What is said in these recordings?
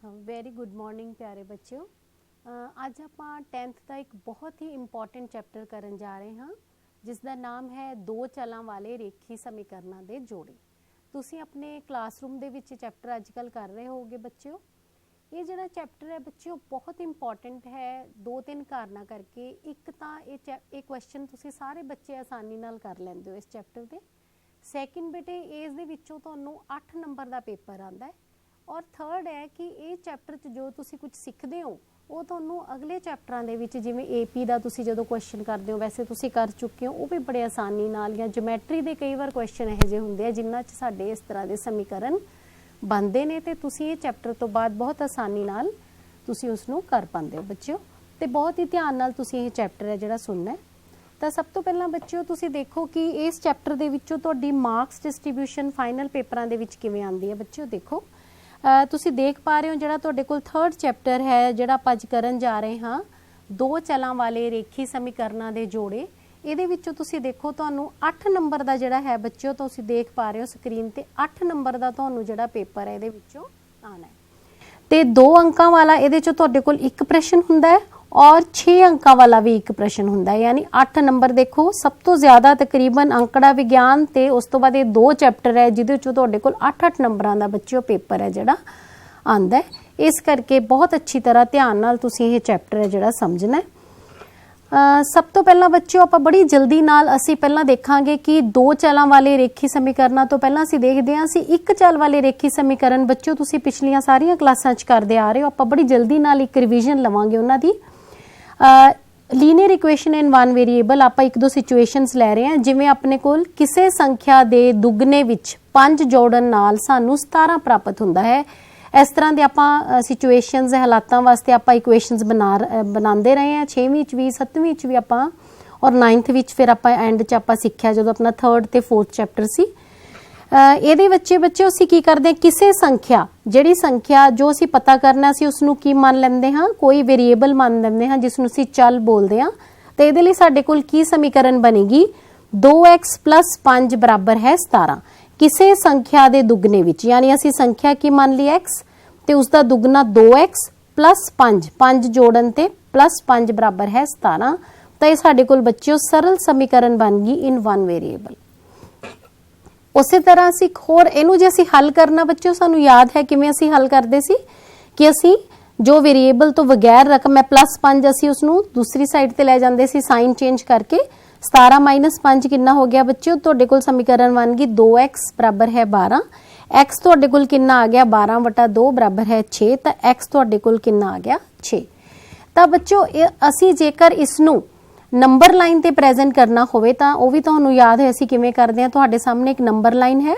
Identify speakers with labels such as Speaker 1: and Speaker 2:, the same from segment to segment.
Speaker 1: Very good morning प्यारे बच्चों। ਅੱਜ ਆਪਾਂ 10th ਦਾ ਇੱਕ ਬਹੁਤ ਹੀ ਇੰਪੋਰਟੈਂਟ ਚੈਪਟਰ ਕਰਨ ਜਾ ਰਹੇ ਹਾਂ ਜਿਸ ਦਾ ਨਾਮ ਹੈ ਦੋ ਚਲਾਂ ਵਾਲੇ ਰੇਖੀ ਸਮੀਕਰਨਾਂ ਦੇ ਜੋੜੇ। ਤੁਸੀਂ ਆਪਣੇ ਕਲਾਸਰੂਮ ਦੇ ਵਿੱਚ ਚੈਪਟਰ ਅੱਜਕੱਲ ਕਰ ਰਹੇ ਹੋਗੇ ਬੱਚਿਓ। ਇਹ ਜਿਹੜਾ ਚੈਪਟਰ ਹੈ ਬੱਚਿਓ ਬਹੁਤ ਇੰਪੋਰਟੈਂਟ ਹੈ ਦੋ ਤਿੰਨ ਕਾਰਨਾਂ ਕਰਕੇ। ਇੱਕ ਤਾਂ ਇਹ ਕੁਐਸਚਨ ਤੁਸੀਂ ਸਾਰੇ ਬੱਚੇ ਆਸਾਨੀ ਨਾਲ ਕਰ ਲੈਂਦੇ ਹੋ ਇਸ ਚੈਪਟਰ ਦੇ। ਸੈਕਿੰਡ ਬੇਟੇ ਇਸ ਦੇ ਵਿੱਚੋਂ ਤੁਹਾਨੂੰ 8 ਨੰਬਰ ਦਾ ਪੇਪਰ ਆਉਂਦਾ ਹੈ और थर्ड है कि ये चैप्टर च जो तुसी कुछ सीखते हो वो तुहानू अगले चैप्टरां दे विच जिवें AP दा तुसी जदों क्वेश्चन करते हो वैसे तुसी कर चुके हो वो भी बड़े आसानी नाल या ज्योमैट्री दे कई बार क्वेश्चन इहो जिहे हुंदे आ जिन्हां च साडे इस तरह दे समीकरण बनदे ने ते तुसी ये चैप्टर तो बाद बहुत आसानी नाल तुसी उसनू कर पांदे हो बच्चों। ते बहुत ही ध्यान नाल तुसी ये चैप्टर है जिहड़ा सुनना है। ਤਾਂ ਸਭ ਤੋਂ ਪਹਿਲਾਂ ਬੱਚਿਓ ਤੁਸੀਂ ਦੇਖੋ ਕਿ ਇਸ ਚੈਪਟਰ ਦੇ ਵਿੱਚੋਂ ਤੁਹਾਡੀ ਮਾਰਕਸ ਡਿਸਟ੍ਰੀਬਿਊਸ਼ਨ ਫਾਈਨਲ ਪੇਪਰਾਂ ਦੇ ਵਿੱਚ ਕਿਵੇਂ ਆਉਂਦੀ ਹੈ ਬੱਚਿਓ। ਦੇਖੋ ਤੁਸੀਂ ਦੇਖ ਪਾ ਰਹੇ ਹੋ ਜਿਹੜਾ ਤੁਹਾਡੇ ਕੋਲ 3rd ਚੈਪਟਰ ਹੈ ਜਿਹੜਾ ਆਪਾਂ ਅੱਜ ਕਰਨ ਜਾ ਰਹੇ ਹਾਂ ਦੋ ਚਲਾਂ ਵਾਲੇ ਰੇਖੀ ਸਮੀਕਰਨਾਂ ਦੇ ਜੋੜੇ। ਇਹਦੇ ਵਿੱਚੋਂ ਤੁਸੀਂ ਦੇਖੋ ਤੁਹਾਨੂੰ 8 ਨੰਬਰ ਦਾ ਜਿਹੜਾ ਹੈ ਬੱਚਿਓ ਤੁਸੀਂ ਦੇਖ ਪਾ ਰਹੇ ਹੋ ਸਕਰੀਨ ਤੇ 8 ਨੰਬਰ ਦਾ ਤੁਹਾਨੂੰ ਜਿਹੜਾ ਪੇਪਰ ਹੈ ਇਹਦੇ ਵਿੱਚੋਂ ਆਣਾ ਹੈ ਤੇ 2 ਅੰਕਾਂ ਵਾਲਾ ਇਹਦੇ ਚੋਂ ਤੁਹਾਡੇ ਕੋਲ ਇੱਕ ਪ੍ਰਸ਼ਨ ਹੁੰਦਾ ਹੈ और 6 अंकों वाला भी एक प्रश्न हुंदा है यानी 8 नंबर। देखो सब तो ज़्यादा तकरीबन अंकड़ा विज्ञान ते उस तो बाद ये 2 चैप्टर है जिहदे चों तुहाडे कोल 8-8 नंबरां दा बच्चों पेपर है जिहड़ा आंदा है। इस करके बहुत अच्छी तरह ध्यान नाल तुसीं ये चैप्टर है जिहड़ा समझना है। सब तो पहला बच्चों आपां बड़ी जल्दी नाल असीं पहलां देखांगे कि दो चलां वाले रेखी समीकरणां तो पहलां असीं देखदे हां असीं एक चल वाले रेखी समीकरण बच्चों तुसीं पिछलियां सारियां क्लासां च करदे आ रहे हो। आपां बड़ी जल्दी नाल एक रिवीजन लवांगे उन्हां दी। Linear equation in one variable ਆਪਾਂ ਇੱਕ ਦੋ ਸਿਚੁਏਸ਼ਨਸ ਲੈ ਰਹੇ ਹਾਂ ਜਿਵੇਂ ਆਪਣੇ ਕੋਲ ਕਿਸੇ ਸੰਖਿਆ ਦੇ ਦੁੱਗਣੇ ਵਿੱਚ 5 ਜੋੜਨ ਨਾਲ ਸਾਨੂੰ 17 ਪ੍ਰਾਪਤ ਹੁੰਦਾ ਹੈ। ਇਸ ਤਰ੍ਹਾਂ ਦੇ ਆਪਾਂ ਸਿਚੁਏਸ਼ਨਸ ਹਾਲਾਤਾਂ ਵਾਸਤੇ ਆਪਾਂ ਇਕੁਏਸ਼ਨਸ ਬਣਾਉਂਦੇ ਰਹੇ ਹਾਂ 6ਵੀਂ ਚ ਵੀ 7ਵੀਂ ਚ ਵੀ ਆਪਾਂ ਔਰ 9th ਵਿੱਚ ਫਿਰ ਆਪਾਂ ਐਂਡ ਚ ਆਪਾਂ ਸਿੱਖਿਆ ਜਦੋਂ ਆਪਣਾ 3rd ਤੇ 4th ਚੈਪਟਰ ਸੀ। ਇਹਦੇ ਵਿੱਚ ਬੱਚੇ ਅਸੀਂ ਕੀ ਕਰਦੇ ਹਾਂ ਕਿਸੇ ਸੰਖਿਆ ਜਿਹੜੀ ਸੰਖਿਆ ਜੋ ਅਸੀਂ ਪਤਾ ਕਰਨਾ ਸੀ ਉਸਨੂੰ ਕੀ ਮੰਨ ਲੈਂਦੇ ਹਾਂ ਕੋਈ ਵੇਰੀਏਬਲ ਮੰਨ ਲੈਂਦੇ ਹਾਂ ਜਿਸ ਨੂੰ ਅਸੀਂ ਚੱਲ ਬੋਲਦੇ ਹਾਂ। ਤੇ ਇਹਦੇ ਲਈ ਸਾਡੇ ਕੋਲ ਕੀ ਸਮੀਕਰਨ ਬਣੇਗੀ 2x + 5 ਬਰਾਬਰ ਹੈ 17 ਕਿਸੇ ਸੰਖਿਆ ਦੇ ਦੁੱਗਣੇ ਵਿੱਚ ਯਾਨੀ ਅਸੀਂ ਸੰਖਿਆ ਕੀ ਮੰਨ ਲਈ x ਤੇ ਉਸ ਦਾ ਦੁੱਗਣਾ 2x + 5 ਜੋੜਨ ਤੇ +5 ਬਰਾਬਰ ਹੈ 17। ਤਾਂ ਇਹ ਸਾਡੇ ਕੋਲ ਬੱਚਿਓ ਸਰਲ ਸਮੀਕਰਨ ਬਣ ਗਈ ਇਨ ਵਨ ਵੇਰੀਏਬਲ। ਉਸੇ ਤਰ੍ਹਾਂ ਅਸੀਂ ਇੱਕ ਹੋਰ ਇਹਨੂੰ ਜੇ ਅਸੀਂ ਹੱਲ ਕਰਨਾ ਬੱਚਿਓ ਸਾਨੂੰ ਯਾਦ ਹੈ ਕਿਵੇਂ ਅਸੀਂ ਹੱਲ ਕਰਦੇ ਸੀ ਕਿ ਅਸੀਂ ਜੋ ਵੇਰੀਏਬਲ ਤੋਂ ਬਗੈਰ ਰਕਮ ਹੈ +5 ਅਸੀਂ ਉਸਨੂੰ ਦੂਸਰੀ ਸਾਈਡ ਤੇ ਲੈ ਜਾਂਦੇ ਸੀ ਸਾਈਨ ਚੇਂਜ ਕਰਕੇ 17 - 5 ਕਿੰਨਾ ਹੋ ਗਿਆ ਬੱਚਿਓ ਤੁਹਾਡੇ ਕੋਲ ਸਮੀਕਰਨ ਬਣ ਗਈ 2x ਬਰਾਬਰ ਹੈ 12 x ਤੁਹਾਡੇ ਕੋਲ ਕਿੰਨਾ ਆ ਗਿਆ 12/2 ਬਰਾਬਰ ਹੈ 6 ਤਾਂ x ਤੁਹਾਡੇ ਕੋਲ ਕਿੰਨਾ ਆ ਗਿਆ 6। ਤਾਂ ਬੱਚਿਓ ਅਸੀਂ ਜੇਕਰ ਇਸ ਨੂੰ ਨੰਬਰ ਲਾइन ਤੇ ਪ੍ਰੈਜ਼ੈਂਟ ਕਰਨਾ ਹੋਵੇ ਤਾਂ ਉਹ ਵੀ ਤੁਹਾਨੂੰ ਯਾਦ ਹੈ ਅਸੀਂ ਕਿਵੇਂ ਕਰਦੇ ਹਾਂ। ਤੁਹਾਡੇ ਸਾਹਮਣੇ ਇੱਕ ਨੰਬਰ ਲਾइन ਹੈ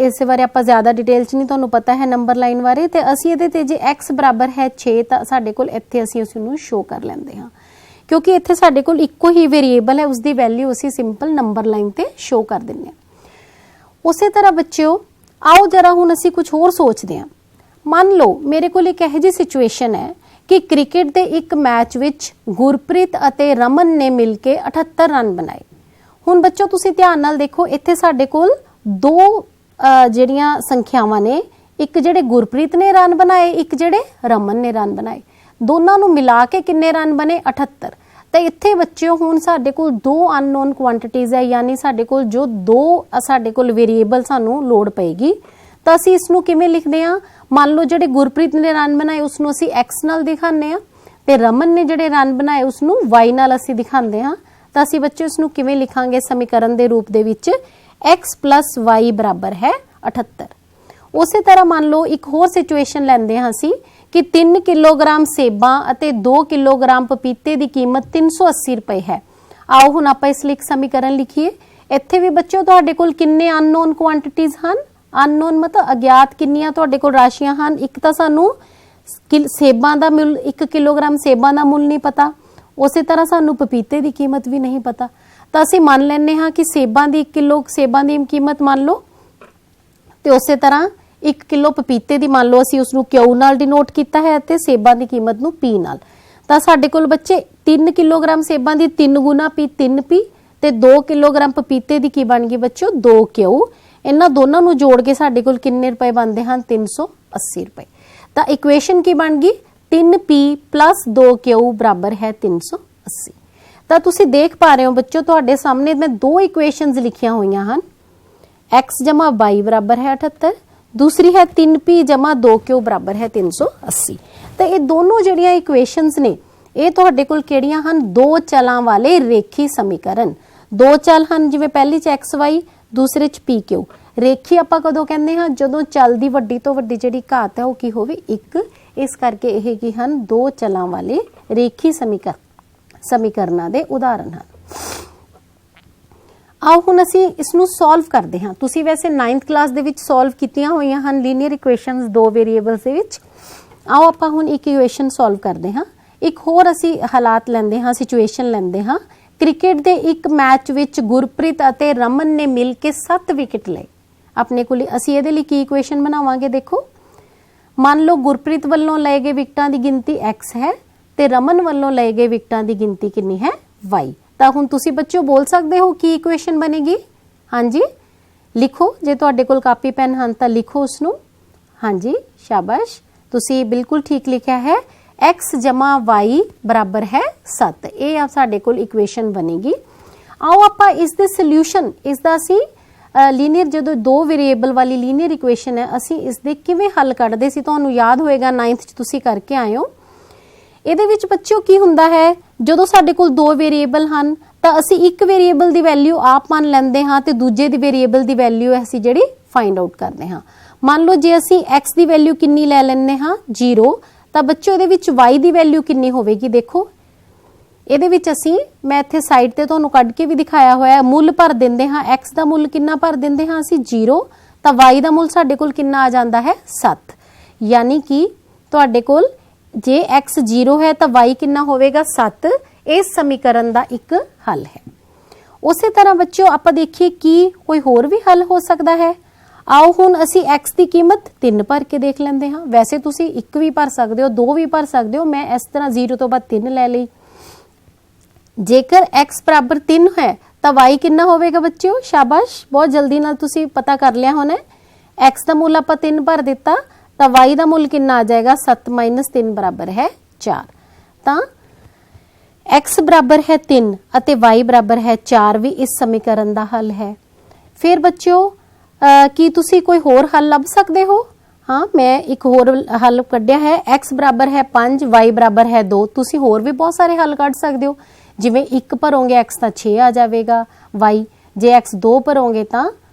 Speaker 1: ਇਸ ਬਾਰੇ ਆਪਾਂ ਜ਼ਿਆਦਾ ਡਿਟੇਲ ਚ ਨਹੀਂ ਤੁਹਾਨੂੰ ਪਤਾ ਹੈ ਨੰਬਰ ਲਾइन ਬਾਰੇ ਤੇ ਅਸੀਂ ਇਹਦੇ ਤੇ ਜੇ x ਬਰਾਬਰ ਹੈ 6 ਤਾਂ ਸਾਡੇ ਕੋਲ ਇੱਥੇ ਅਸੀਂ ਉਸ ਨੂੰ ਸ਼ੋ ਕਰ ਲੈਂਦੇ ਹਾਂ ਕਿਉਂਕਿ ਇੱਥੇ ਸਾਡੇ ਕੋਲ ਇੱਕੋ ਹੀ ਵੇਰੀਏਬਲ ਹੈ ਉਸਦੀ ਵੈਲਿਊ ਅਸੀਂ ਸਿੰਪਲ ਨੰਬਰ ਲਾइन ਤੇ ਸ਼ੋ ਕਰ ਦਿੰਦੇ ਹਾਂ। ਉਸੇ ਤਰ੍ਹਾਂ ਬੱਚਿਓ ਆਓ ਜਰਾ ਹੁਣ ਅਸੀਂ ਕੁਝ ਹੋਰ ਸੋਚਦੇ ਹਾਂ। ਮੰਨ ਲਓ ਮੇਰੇ ਕੋਲ ਇੱਕ ਇਹੋ ਜਿਹੀ ਸਿਚੁਏਸ਼ਨ ਹੈ कि क्रिकेट के एक मैच विच गुरप्रीत अते रमन ने मिलके 78 रन बनाए। हुण बच्चों तुसीं ध्यान नाल देखो इत्थे साडे कोल दो जिहड़ियां संख्यावां ने एक जिहड़े गुरप्रीत ने रन बनाए एक जिहड़े रमन ने रन बनाए दोनों नूं मिला के किन्ने रन बने 78। तो इत्थे बच्चों हुण साडे कोल दो अननोन क्वांटिटीज़ है यानी साडे कोल जो दो साडे कोल वेरीएबल सानूं लोड़ पएगी ਤਾਂ ਅਸੀਂ ਇਸ ਨੂੰ ਕਿਵੇਂ ਲਿਖਦੇ ਹਾਂ। ਮੰਨ ਲਓ ਜਿਹੜੇ ਗੁਰਪ੍ਰੀਤ ਨੇ ਰਨ ਬਣਾਏ ਉਸ ਨੂੰ ਅਸੀਂ x ਨਾਲ ਦਿਖਾਉਂਦੇ ਹਾਂ ਤੇ ਰਮਨ ਨੇ ਜਿਹੜੇ ਰਨ ਬਣਾਏ ਉਸ ਨੂੰ y ਨਾਲ ਅਸੀਂ ਦਿਖਾਉਂਦੇ ਹਾਂ। ਤਾਂ ਅਸੀਂ ਬੱਚੇ ਇਸ ਨੂੰ ਕਿਵੇਂ ਲਿਖਾਂਗੇ ਸਮੀਕਰਨ ਦੇ ਰੂਪ ਦੇ ਵਿੱਚ x + y ਬਰਾਬਰ ਹੈ 78। ਉਸੇ ਤਰ੍ਹਾਂ ਮੰਨ ਲਓ ਇੱਕ ਹੋਰ ਸਿਚੁਏਸ਼ਨ ਲੈਂਦੇ ਹਾਂ ਅਸੀਂ ਕਿ 3 ਕਿਲੋਗ੍ਰਾਮ ਸੇਬਾਂ ਅਤੇ 2 ਕਿਲੋਗ੍ਰਾਮ ਪਪੀਤੇ ਦੀ ਕੀਮਤ 380 ਰੁਪਏ ਹੈ। ਆਓ ਹੁਣ ਆਪਾਂ ਇਸ ਲਈ ਇੱਕ ਸਮੀਕਰਨ ਲਿਖੀਏ। ਇੱਥੇ ਵੀ ਬੱਚਿਓ ਤੁਹਾਡੇ ਕੋਲ ਕਿੰਨੇ ਅਨਨੋਨ ਕੁਆਂਟੀਟੀਜ਼ ਹਨ अननोन मतलब अज्ञात किन्नियां तुहाडे कोल राशियां हन। एक तां सानू सेबां दा मुल 1 किलोग्राम सेबां दा मुल नहीं पता उस तरह सानू पपीते की कीमत भी नहीं पता तो असीं मान लैंदे हां कि सेबां दी 1 किलो सेबां दी कीमत मान लो तो उस तरह 1 किलो पपीते की मान लो असीं उसनू क्यू नाल डिनोट कीता है ते सेबां दी कीमत नू पी नाल। तां साडे कोल बच्चे 3 किलोग्राम सेबां दी 3 गुना पी 3 पी ते 2 किलोग्राम पपीते की की बन गई बच्चों 2 क्यू। इन्हां दोनों नूं जोड़ के साडे कोल किन्ने रुपए बनदे हन 380 रुपए। ਤਾਂ ਇਕੁਏਸ਼ਨ ਕੀ ਬਣ ਗਈ 3p + 2q ਬਰਾਬਰ ਹੈ 380। ਤਾਂ ਤੁਸੀਂ ਦੇਖ ਪਾ ਰਹੇ ਹੋ ਬੱਚੋ ਤੁਹਾਡੇ ਸਾਹਮਣੇ ਮੈਂ ਦੋ ਇਕੁਏਸ਼ਨਸ ਲਿਖੀਆਂ ਹੋਈਆਂ ਹਨ, x + y ਬਰਾਬਰ ਹੈ 78, दूसरी है 3p + 2q बराबर है 380। तो ये दोनों ਜਿਹੜੀਆਂ ਇਕੁਏਸ਼ਨਸ ਨੇ ਇਹ ਤੁਹਾਡੇ ਕੋਲ ਕਿਹੜੀਆਂ ਹਨ, ਦੋ ਚਲਾਂ ਵਾਲੇ ਰੇਖੀ ਸਮੀਕਰਨ। ਦੋ ਚਲ ਹਨ ਜਿਵੇਂ ਪਹਿਲੀ ਚ xy, ਦੂਸਰੇ ਚ pq। ਰੇਖੀ ਆਪਾਂ ਕਦੋਂ ਕਹਿੰਦੇ ਹਾਂ, ਜਦੋਂ ਚਲ ਦੀ ਵੱਡੀ ਤੋਂ ਵੱਡੀ ਜਿਹੜੀ ਘਾਤ ਹੈ ਉਹ ਕੀ ਹੋਵੇ 1। ਇਸ ਕਰਕੇ ਇਹ ਕੀ ਹਨ, ਦੋ ਚਲਾਂ ਵਾਲੇ ਰੇਖੀ ਸਮੀਕਰਨਾਂ ਦੇ ਉਦਾਹਰਨ ਹਨ। आओ हुण असी इसनू सॉल्व करते हैं। तुसी वैसे 9th क्लास दे विच सॉल्व कीतियां होईयां हन लीनियर इक्वेशनस दो वेरीएबल्स दे विच। आओ आपां हुण एक इक्वेशन सॉल्व करते हैं। एक होर असी हालात लैंदे हां, सिचुएशन लैंदे हां। क्रिकेट दे एक मैच विच गुरप्रीत अते रमन ने मिल के 7 विकेट लए। अपने कोल असी इहदे लई की इक्वेशन बनावांगे, देखो मान लो गुरप्रीत वल्लों लए गए विकेटां दी गिनती x है ते रमन वल्लों लए गए विकेटां दी गिनती कितनी है y। ਤਾਂ ਹੁਣ ਤੁਸੀਂ ਬੱਚਿਓ ਬੋਲ ਸਕਦੇ ਹੋ ਕੀ ਇਕੁਏਸ਼ਨ ਬਣੇਗੀ। ਹਾਂਜੀ ਲਿਖੋ, ਜੇ ਤੁਹਾਡੇ ਕੋਲ ਕਾਪੀ ਪੈਨ ਹਨ ਤਾਂ ਲਿਖੋ ਉਸ ਨੂੰ। ਹਾਂਜੀ ਸ਼ਾਬਾਸ਼, ਤੁਸੀਂ ਬਿਲਕੁਲ ਠੀਕ ਲਿਖਿਆ ਹੈ। x + y ਬਰਾਬਰ ਹੈ 7। ਇਹ ਆ ਸਾਡੇ ਕੋਲ ਇਕੁਏਸ਼ਨ ਬਣੇਗੀ। ਆਓ ਆਪਾਂ ਇਸ ਦੇ ਸੋਲੂਸ਼ਨ, ਇਸ ਦਾ ਅਸੀਂ ਲੀਨੀਅਰ ਜਦੋਂ ਦੋ ਵੇਰੀਏਬਲ ਵਾਲੀ ਲੀਨੀਅਰ ਇਕੁਏਸ਼ਨ ਹੈ ਅਸੀਂ ਇਸ ਦੇ ਕਿਵੇਂ ਹੱਲ ਕੱਢਦੇ ਸੀ, ਤੁਹਾਨੂੰ ਯਾਦ ਹੋਏਗਾ 9th ਚ ਤੁਸੀਂ ਕਰਕੇ ਆਏ ਹੋ। ਇਹਦੇ ਵਿੱਚ ਬੱਚਿਓ ਕੀ ਹੁੰਦਾ ਹੈ, ਜਦੋਂ ਸਾਡੇ ਕੋਲ ਦੋ ਵੇਰੀਏਬਲ ਹਨ ਤਾਂ ਅਸੀਂ ਇੱਕ ਵੇਰੀਏਬਲ ਦੀ ਵੈਲਿਊ ਆਪ ਮੰਨ ਲੈਂਦੇ ਹਾਂ ਤੇ ਦੂਜੇ ਦੀ ਵੇਰੀਏਬਲ ਦੀ ਵੈਲਿਊ ਅਸੀਂ ਜਿਹੜੀ ਫਾਈਂਡ ਆਊਟ ਕਰਦੇ ਹਾਂ। ਮੰਨ ਲਓ ਜੇ ਅਸੀਂ x ਦੀ ਵੈਲਿਊ ਕਿੰਨੀ ਲੈ ਲੈਂਦੇ ਹਾਂ 0, ਤਾਂ ਬੱਚਿਓ ਇਹਦੇ ਵਿੱਚ y ਦੀ ਵੈਲਿਊ ਕਿੰਨੀ ਹੋਵੇਗੀ। ਦੇਖੋ ਇਹਦੇ ਵਿੱਚ ਅਸੀਂ, ਮੈਂ ਇੱਥੇ ਸਾਈਡ ਤੇ ਤੁਹਾਨੂੰ ਕੱਢ ਕੇ ਵੀ ਦਿਖਾਇਆ ਹੋਇਆ, ਮੁੱਲ ਭਰ ਦਿੰਦੇ ਹਾਂ। x ਦਾ ਮੁੱਲ ਕਿੰਨਾ ਭਰ ਦਿੰਦੇ ਹਾਂ ਅਸੀਂ 0, ਤਾਂ y ਦਾ ਮੁੱਲ ਸਾਡੇ ਕੋਲ ਕਿੰਨਾ ਆ ਜਾਂਦਾ ਹੈ 7। ਯਾਨੀ ਕਿ ਤੁਹਾਡੇ ਕੋਲ ਜੇ x 0 है तो y कितना होवेगा 7। इस समीकरण का एक हल है। उसी तरह बच्चों आप देखिए कि कोई होर भी हल हो सकता है। आओ हुण असी x की कीमत 3 भर के देख लेंदे हां। वैसे तुसी 1 भी भर सकते हो, 2 भी भर सकते हो, मैं इस तरह 0 तो बाद 3 ले ली। जेकर x बराबर 3 है तो y कितना होवेगा बच्चों। शाबाश, बहुत जल्दी नाल तुसी पता कर लिया होना। x का मुल आपां 3 भर दिता तो y का मुल कितना आ जाएगा 7 - 3 बराबर है 4। तो x बराबर है 3 अते y बराबर है 4 भी इस समीकरण का हल है। फिर बच्चों की तुसी कोई होर हल लभ सकते हो। हाँ, मैं एक होर हल कढ़िया है। x बराबर है 5, y बराबर है 2। तुसी होर भी बहुत सारे हल कढ़ सकते हो। जिवें 1 भरोगे x तो 6 आ जाएगा, y जे x 2 भरोगे तो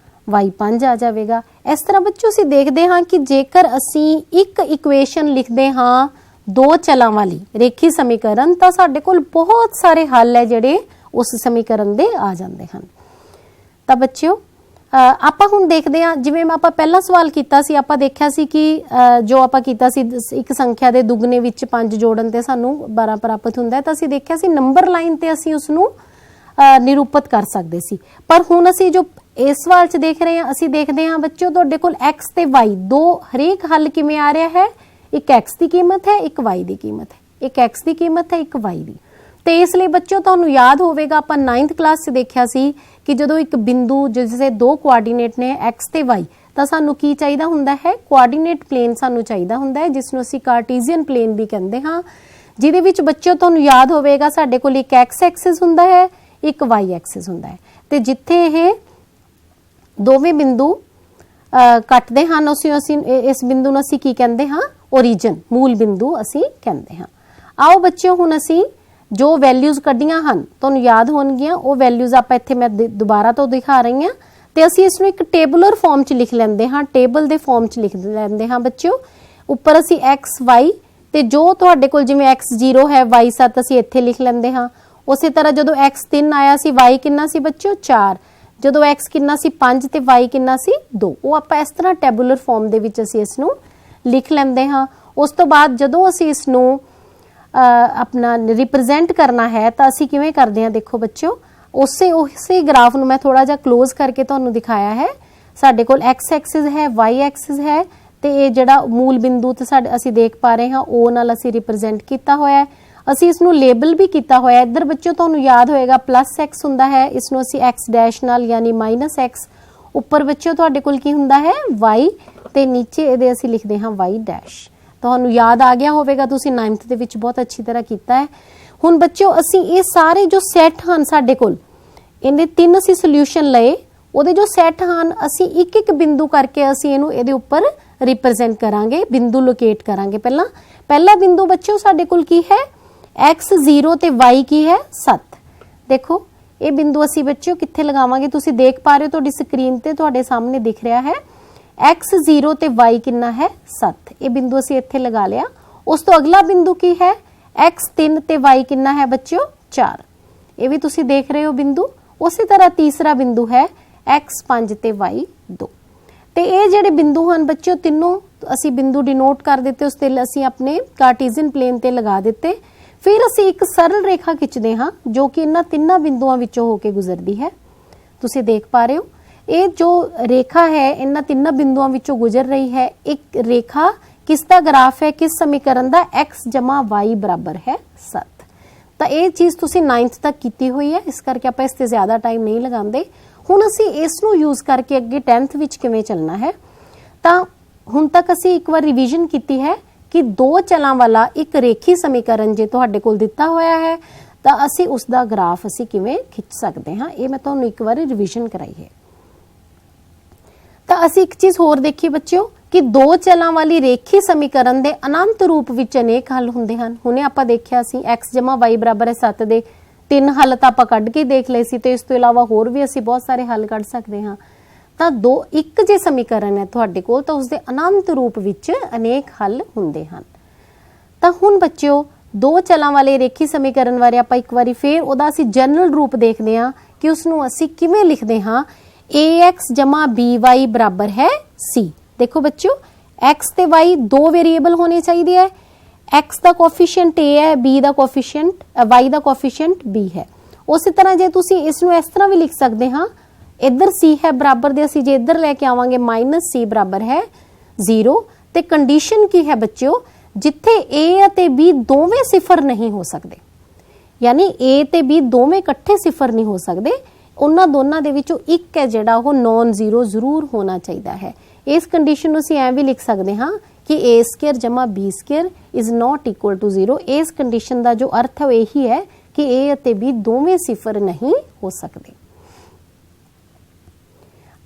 Speaker 1: y 5 आ जाएगा। इस तरह बच्चों असीं देखते हाँ कि जेकर असीं एक इक्वेशन लिखते हाँ दो चलों वाली रेखी समीकरण, तो साडे कोल बहुत सारे हल है जिहड़े उस समीकरण दे आ जाते हैं। तो बच्चों आपां हुण देखते हाँ, जिवें आपां पहला सवाल कीता सी, आपां देखिया सी कि जो आपां कीता सी एक संख्या दे दुगने विच 5 जोड़न ते सानू 12 प्राप्त हुंदा है। तो असीं देखिया सी नंबर लाइन ते असीं उसनू निरूपित कर सकते सी। पर हुण असीं जो इस सवाल च देख रहे हैं, असीं देखते हैं बच्चों तुहाडे कोल x ते y दो हरेक हल किवें आ रहा है। एक x की कीमत है, एक y की कीमत है। एक x की कीमत है, एक y की। तो इसलिए बच्चों तुहानू याद होवेगा आपां 9th क्लास च देखिया सी कि जदों एक बिंदु जिससे दो कोआर्डीनेट ने x ते y, तो सानू की चाहिदा हुंदा है कोआर्डीनेट प्लेन सानू चाहिदा हुंदा है, जिसनू असीं कार्टेशियन प्लेन भी कहंदे हां। जिहदे विच बच्चों तुहानू याद होवेगा साडे कोल एक x एक्सिस हुंदा है, एक y एक्सिस हुंदा है। ते जिथे इह दोवें बिंदु कटते हैं असीं इस बिंदु नूं असीं की कहंदे हां ओरिजिन, मूल बिंदु असीं कहंदे हां। आओ बच्चों हुण असीं जो वैल्यूज़ कढ़ियां हन तुहानूं याद होणगियां, वो वैल्यूज़ आपां इत्थे मैं दोबारा तो दिखा रही हां। ते असीं इसनूं एक टेबुलर फॉर्म च लिख लैंदे हां, टेबल दे फॉर्म च लिख लैंदे हां बच्चों। उपर असीं x y ते जो तुहाडे कोल जिवें x 0 है y 7 असीं इत्थे लिख लैंदे हां। उसी तरह जदों x 3 आया सी y कितना सी बच्चों 4, जदों x कितना सी 5 ते y कितना सी 2। वो आपां इस तरह टेबुलर फॉर्म दे विच असीं इसनूं लिख लैंदे हां। उस तो बाद जदों असीं इसनूं अपना रिप्रजेंट करना है तो असीं किवें करदे हां, देखो बच्चों उसे ग्राफ नूं मैं थोड़ा जिहा क्लोज करके तुहानूं दिखाया है। साडे कोल x एक्सिस है, y एक्सिस है, ते ये जिहड़ा मूल बिंदु ते साडे असीं देख पा रहे हां ओ नाल असीं रिप्रजेंट कीता होया है। असीं इसनूं लेबल भी कीता होया है। इधर बच्चों तुहानूं याद होएगा प्लस x हुंदा है, इसनूं असीं x डैश नाल यानी माइनस x। उपर बच्चों तुहाडे कोल की हुंदा है y, ते नीचे इहदे असीं लिखदे हां y डैश। ਤੁਹਾਨੂੰ याद आ गया होवेगा, तुसी 9th ਦੇ ਵਿੱਚ बहुत अच्छी तरह ਕੀਤਾ है। ਹੁਣ ਬੱਚਿਓ ਅਸੀਂ ਇਹ ਸਾਰੇ ਜੋ ਸੈੱਟ ਹਨ ਸਾਡੇ ਕੋਲ, ਇਹਨੇ 3 ਅਸੀਂ ਸੋਲੂਸ਼ਨ ਲਏ, ਉਹਦੇ ਜੋ ਸੈੱਟ ਹਨ ਅਸੀਂ ਇੱਕ ਇੱਕ ਬਿੰਦੂ ਕਰਕੇ ਅਸੀਂ ਇਹਨੂੰ ਇਹਦੇ ਉੱਪਰ रिप्रेजेंट करांगे, बिंदु लोकेट करांगे। पहला बिंदु बच्चों साडे कोल की है x 0 ते y की है 7। देखो ये बिंदु असी बच्चों कित्थे लगावांगे, तुसी देख पा रहे हो तुहाडी स्क्रीन ते तुहाडे सामने दिख रहा है x 0 ते y कितना है 7। ये बिंदु असी इत्थे लगा लिया। उस तो अगला बिंदु की है x 3 ते y कितना है बच्चों 4। ये भी तुसी देख रहे हो बिंदु। उसी तरह तीसरा बिंदु है x 5 ते y 2। ਤੇ ਇਹ ਜਿਹੜੇ ਬਿੰਦੂ ਹਨ ਬੱਚਿਓ ਤਿੰਨੋਂ ਅਸੀਂ ਬਿੰਦੂ ਡਿਨੋਟ ਕਰ ਦਿੱਤੇ, ਉਸ ਤੇ ਅਸੀਂ ਆਪਣੇ ਕਾਰਟੇਜ਼ੀਅਨ ਪਲੇਨ ਤੇ ਲਗਾ ਦਿੱਤੇ। ਫਿਰ ਅਸੀਂ ਇੱਕ ਸਰਲ ਰੇਖਾ ਖਿੱਚਦੇ ਹਾਂ ਜੋ ਕਿ ਇਹਨਾਂ ਤਿੰਨਾਂ ਬਿੰਦੂਆਂ ਵਿੱਚੋਂ ਹੋ ਕੇ ਗੁਜ਼ਰਦੀ ਹੈ। ਤੁਸੀਂ ਦੇਖ ਪਾ ਰਹੇ ਹੋ ਇਹ ਜੋ ਰੇਖਾ ਹੈ ਇਹਨਾਂ ਤਿੰਨਾਂ ਬਿੰਦੂਆਂ ਵਿੱਚੋਂ ਗੁਜ਼ਰ ਰਹੀ ਹੈ। ਇੱਕ ਰੇਖਾ ਕਿਸ ਦਾ ਗ੍ਰਾਫ ਹੈ, ਕਿਸ ਸਮੀਕਰਨ ਦਾ, x y ਬਰਾਬਰ ਹੈ 7। ਤਾਂ ਇਹ ਚੀਜ਼ ਤੁਸੀਂ 9th ਤੱਕ ਕੀਤੀ ਹੋਈ ਹੈ, ਇਸ ਕਰਕੇ ਆਪਾਂ ਇਸ ਤੇ ਜ਼ਿਆਦਾ ਟਾਈਮ ਨਹੀਂ ਲਗਾਉਂਦੇ। ਹੁਣ ਅਸੀਂ ਇਸ ਨੂੰ ਯੂਜ਼ ਕਰਕੇ ਅੱਗੇ 10th ਵਿੱਚ ਕਿਵੇਂ ਚੱਲਣਾ ਹੈ। ਤਾਂ ਹੁਣ ਤੱਕ ਅਸੀਂ ਇੱਕ ਵਾਰ ਰਿਵੀਜ਼ਨ ਕੀਤੀ ਹੈ ਕਿ ਦੋ ਚਲਾਂ ਵਾਲਾ ਇੱਕ ਰੇਖੀ ਸਮੀਕਰਨ ਜੇ ਤੁਹਾਡੇ ਕੋਲ ਦਿੱਤਾ ਹੋਇਆ ਹੈ ਤਾਂ ਅਸੀਂ ਉਸ ਦਾ ਗ੍ਰਾਫ ਅਸੀਂ ਕਿਵੇਂ ਖਿੱਚ ਸਕਦੇ ਹਾਂ, ਇਹ ਮੈਂ ਤੁਹਾਨੂੰ ਇੱਕ ਵਾਰ ਰਿਵੀਜ਼ਨ ਕਰਾਈ ਹੈ। ਤਾਂ ਅਸੀਂ ਇੱਕ ਚੀਜ਼ ਹੋਰ ਦੇਖੀ ਬੱਚਿਓ ਕਿ ਦੋ ਚਲਾਂ ਵਾਲੀ ਰੇਖੀ ਸਮੀਕਰਨ ਦੇ ਅਨੰਤ ਰੂਪ ਵਿੱਚ ਅਨੇਕ ਹੱਲ ਹੁੰਦੇ ਹਨ। ਹੁਣੇ ਆਪਾਂ ਦੇਖਿਆ ਸੀ x y ਬਰਾਬਰ ਹੈ 7 ਦੇ 3 ਹੱਲ ਤਾਂ ਆਪਾਂ ਕੱਢ ਕੇ ਦੇਖ ਲਏ ਸੀ, ਤੇ ਇਸ ਤੋਂ ਇਲਾਵਾ ਹੋਰ ਵੀ ਅਸੀਂ ਬਹੁਤ ਸਾਰੇ ਹੱਲ ਕੱਢ ਸਕਦੇ ਹਾਂ। ਤਾਂ ਇੱਕ ਜੇ ਸਮੀਕਰਨ ਹੈ ਤੁਹਾਡੇ ਕੋਲ ਤਾਂ ਉਸਦੇ ਅਨੰਤ ਰੂਪ ਵਿੱਚ ਅਨੇਕ ਹੱਲ ਹੁੰਦੇ ਹਨ। ਤਾਂ ਹੁਣ ਬੱਚਿਓ ਦੋ ਚਲਾਂ ਵਾਲੇ ਰੇਖੀ ਸਮੀਕਰਨ ਬਾਰੇ ਆਪਾਂ ਇੱਕ ਵਾਰੀ ਫੇਰ ਉਹਦਾ ਅਸੀਂ ਜਨਰਲ ਰੂਪ ਦੇਖਦੇ ਹਾਂ ਕਿ ਉਸ ਨੂੰ ਅਸੀਂ ਕਿਵੇਂ ਲਿਖਦੇ ਹਾਂ। ax by ਬਰਾਬਰ ਹੈ c। ਦੇਖੋ ਬੱਚਿਓ x ਤੇ y ਦੋ ਵੇਰੀਏਬਲ ਹੋਣੇ ਚਾਹੀਦੇ ਹੈ। x ਦਾ ਕੋਐਫੀਸ਼ੀਐਂਟ a ਹੈ, b ਦਾ ਕੋਐਫੀਸ਼ੀਐਂਟ y ਦਾ ਕੋਐਫੀਸ਼ੀਐਂਟ b ਹੈ। ਉਸੇ ਤਰ੍ਹਾਂ ਜੇ ਤੁਸੀਂ ਇਸ ਨੂੰ ਇਸ ਤਰ੍ਹਾਂ ਵੀ ਲਿਖ ਸਕਦੇ ਹਾਂ, ਇੱਧਰ c ਹੈ ਬਰਾਬਰ ਦੇ, ਅਸੀਂ ਜੇ ਇੱਧਰ ਲੈ ਕੇ ਆਵਾਂਗੇ -c ਬਰਾਬਰ ਹੈ 0। ਤੇ ਕੰਡੀਸ਼ਨ ਕੀ ਹੈ ਬੱਚਿਓ, ਜਿੱਥੇ a ਅਤੇ b ਦੋਵੇਂ ਸਿਫਰ ਨਹੀਂ ਹੋ ਸਕਦੇ, ਯਾਨੀ a ਤੇ b ਦੋਵੇਂ ਇਕੱਠੇ ਸਿਫਰ ਨਹੀਂ ਹੋ ਸਕਦੇ, ਉਹਨਾਂ ਦੋਨਾਂ ਦੇ ਵਿੱਚੋਂ ਇੱਕ ਹੈ ਜਿਹੜਾ ਉਹ ਨੌਨ ਜ਼ੀਰੋ ਜ਼ਰੂਰ ਹੋਣਾ ਚਾਹੀਦਾ ਹੈ। ਇਸ ਕੰਡੀਸ਼ਨ ਨੂੰ ਅਸੀਂ ਐ ਵੀ ਲਿਖ ਸਕਦੇ ਹਾਂ कि a² b² is not equal to 0। इस कंडीशन का जो अर्थ है यही है कि a और b दोवें सिफर नहीं हो सकते।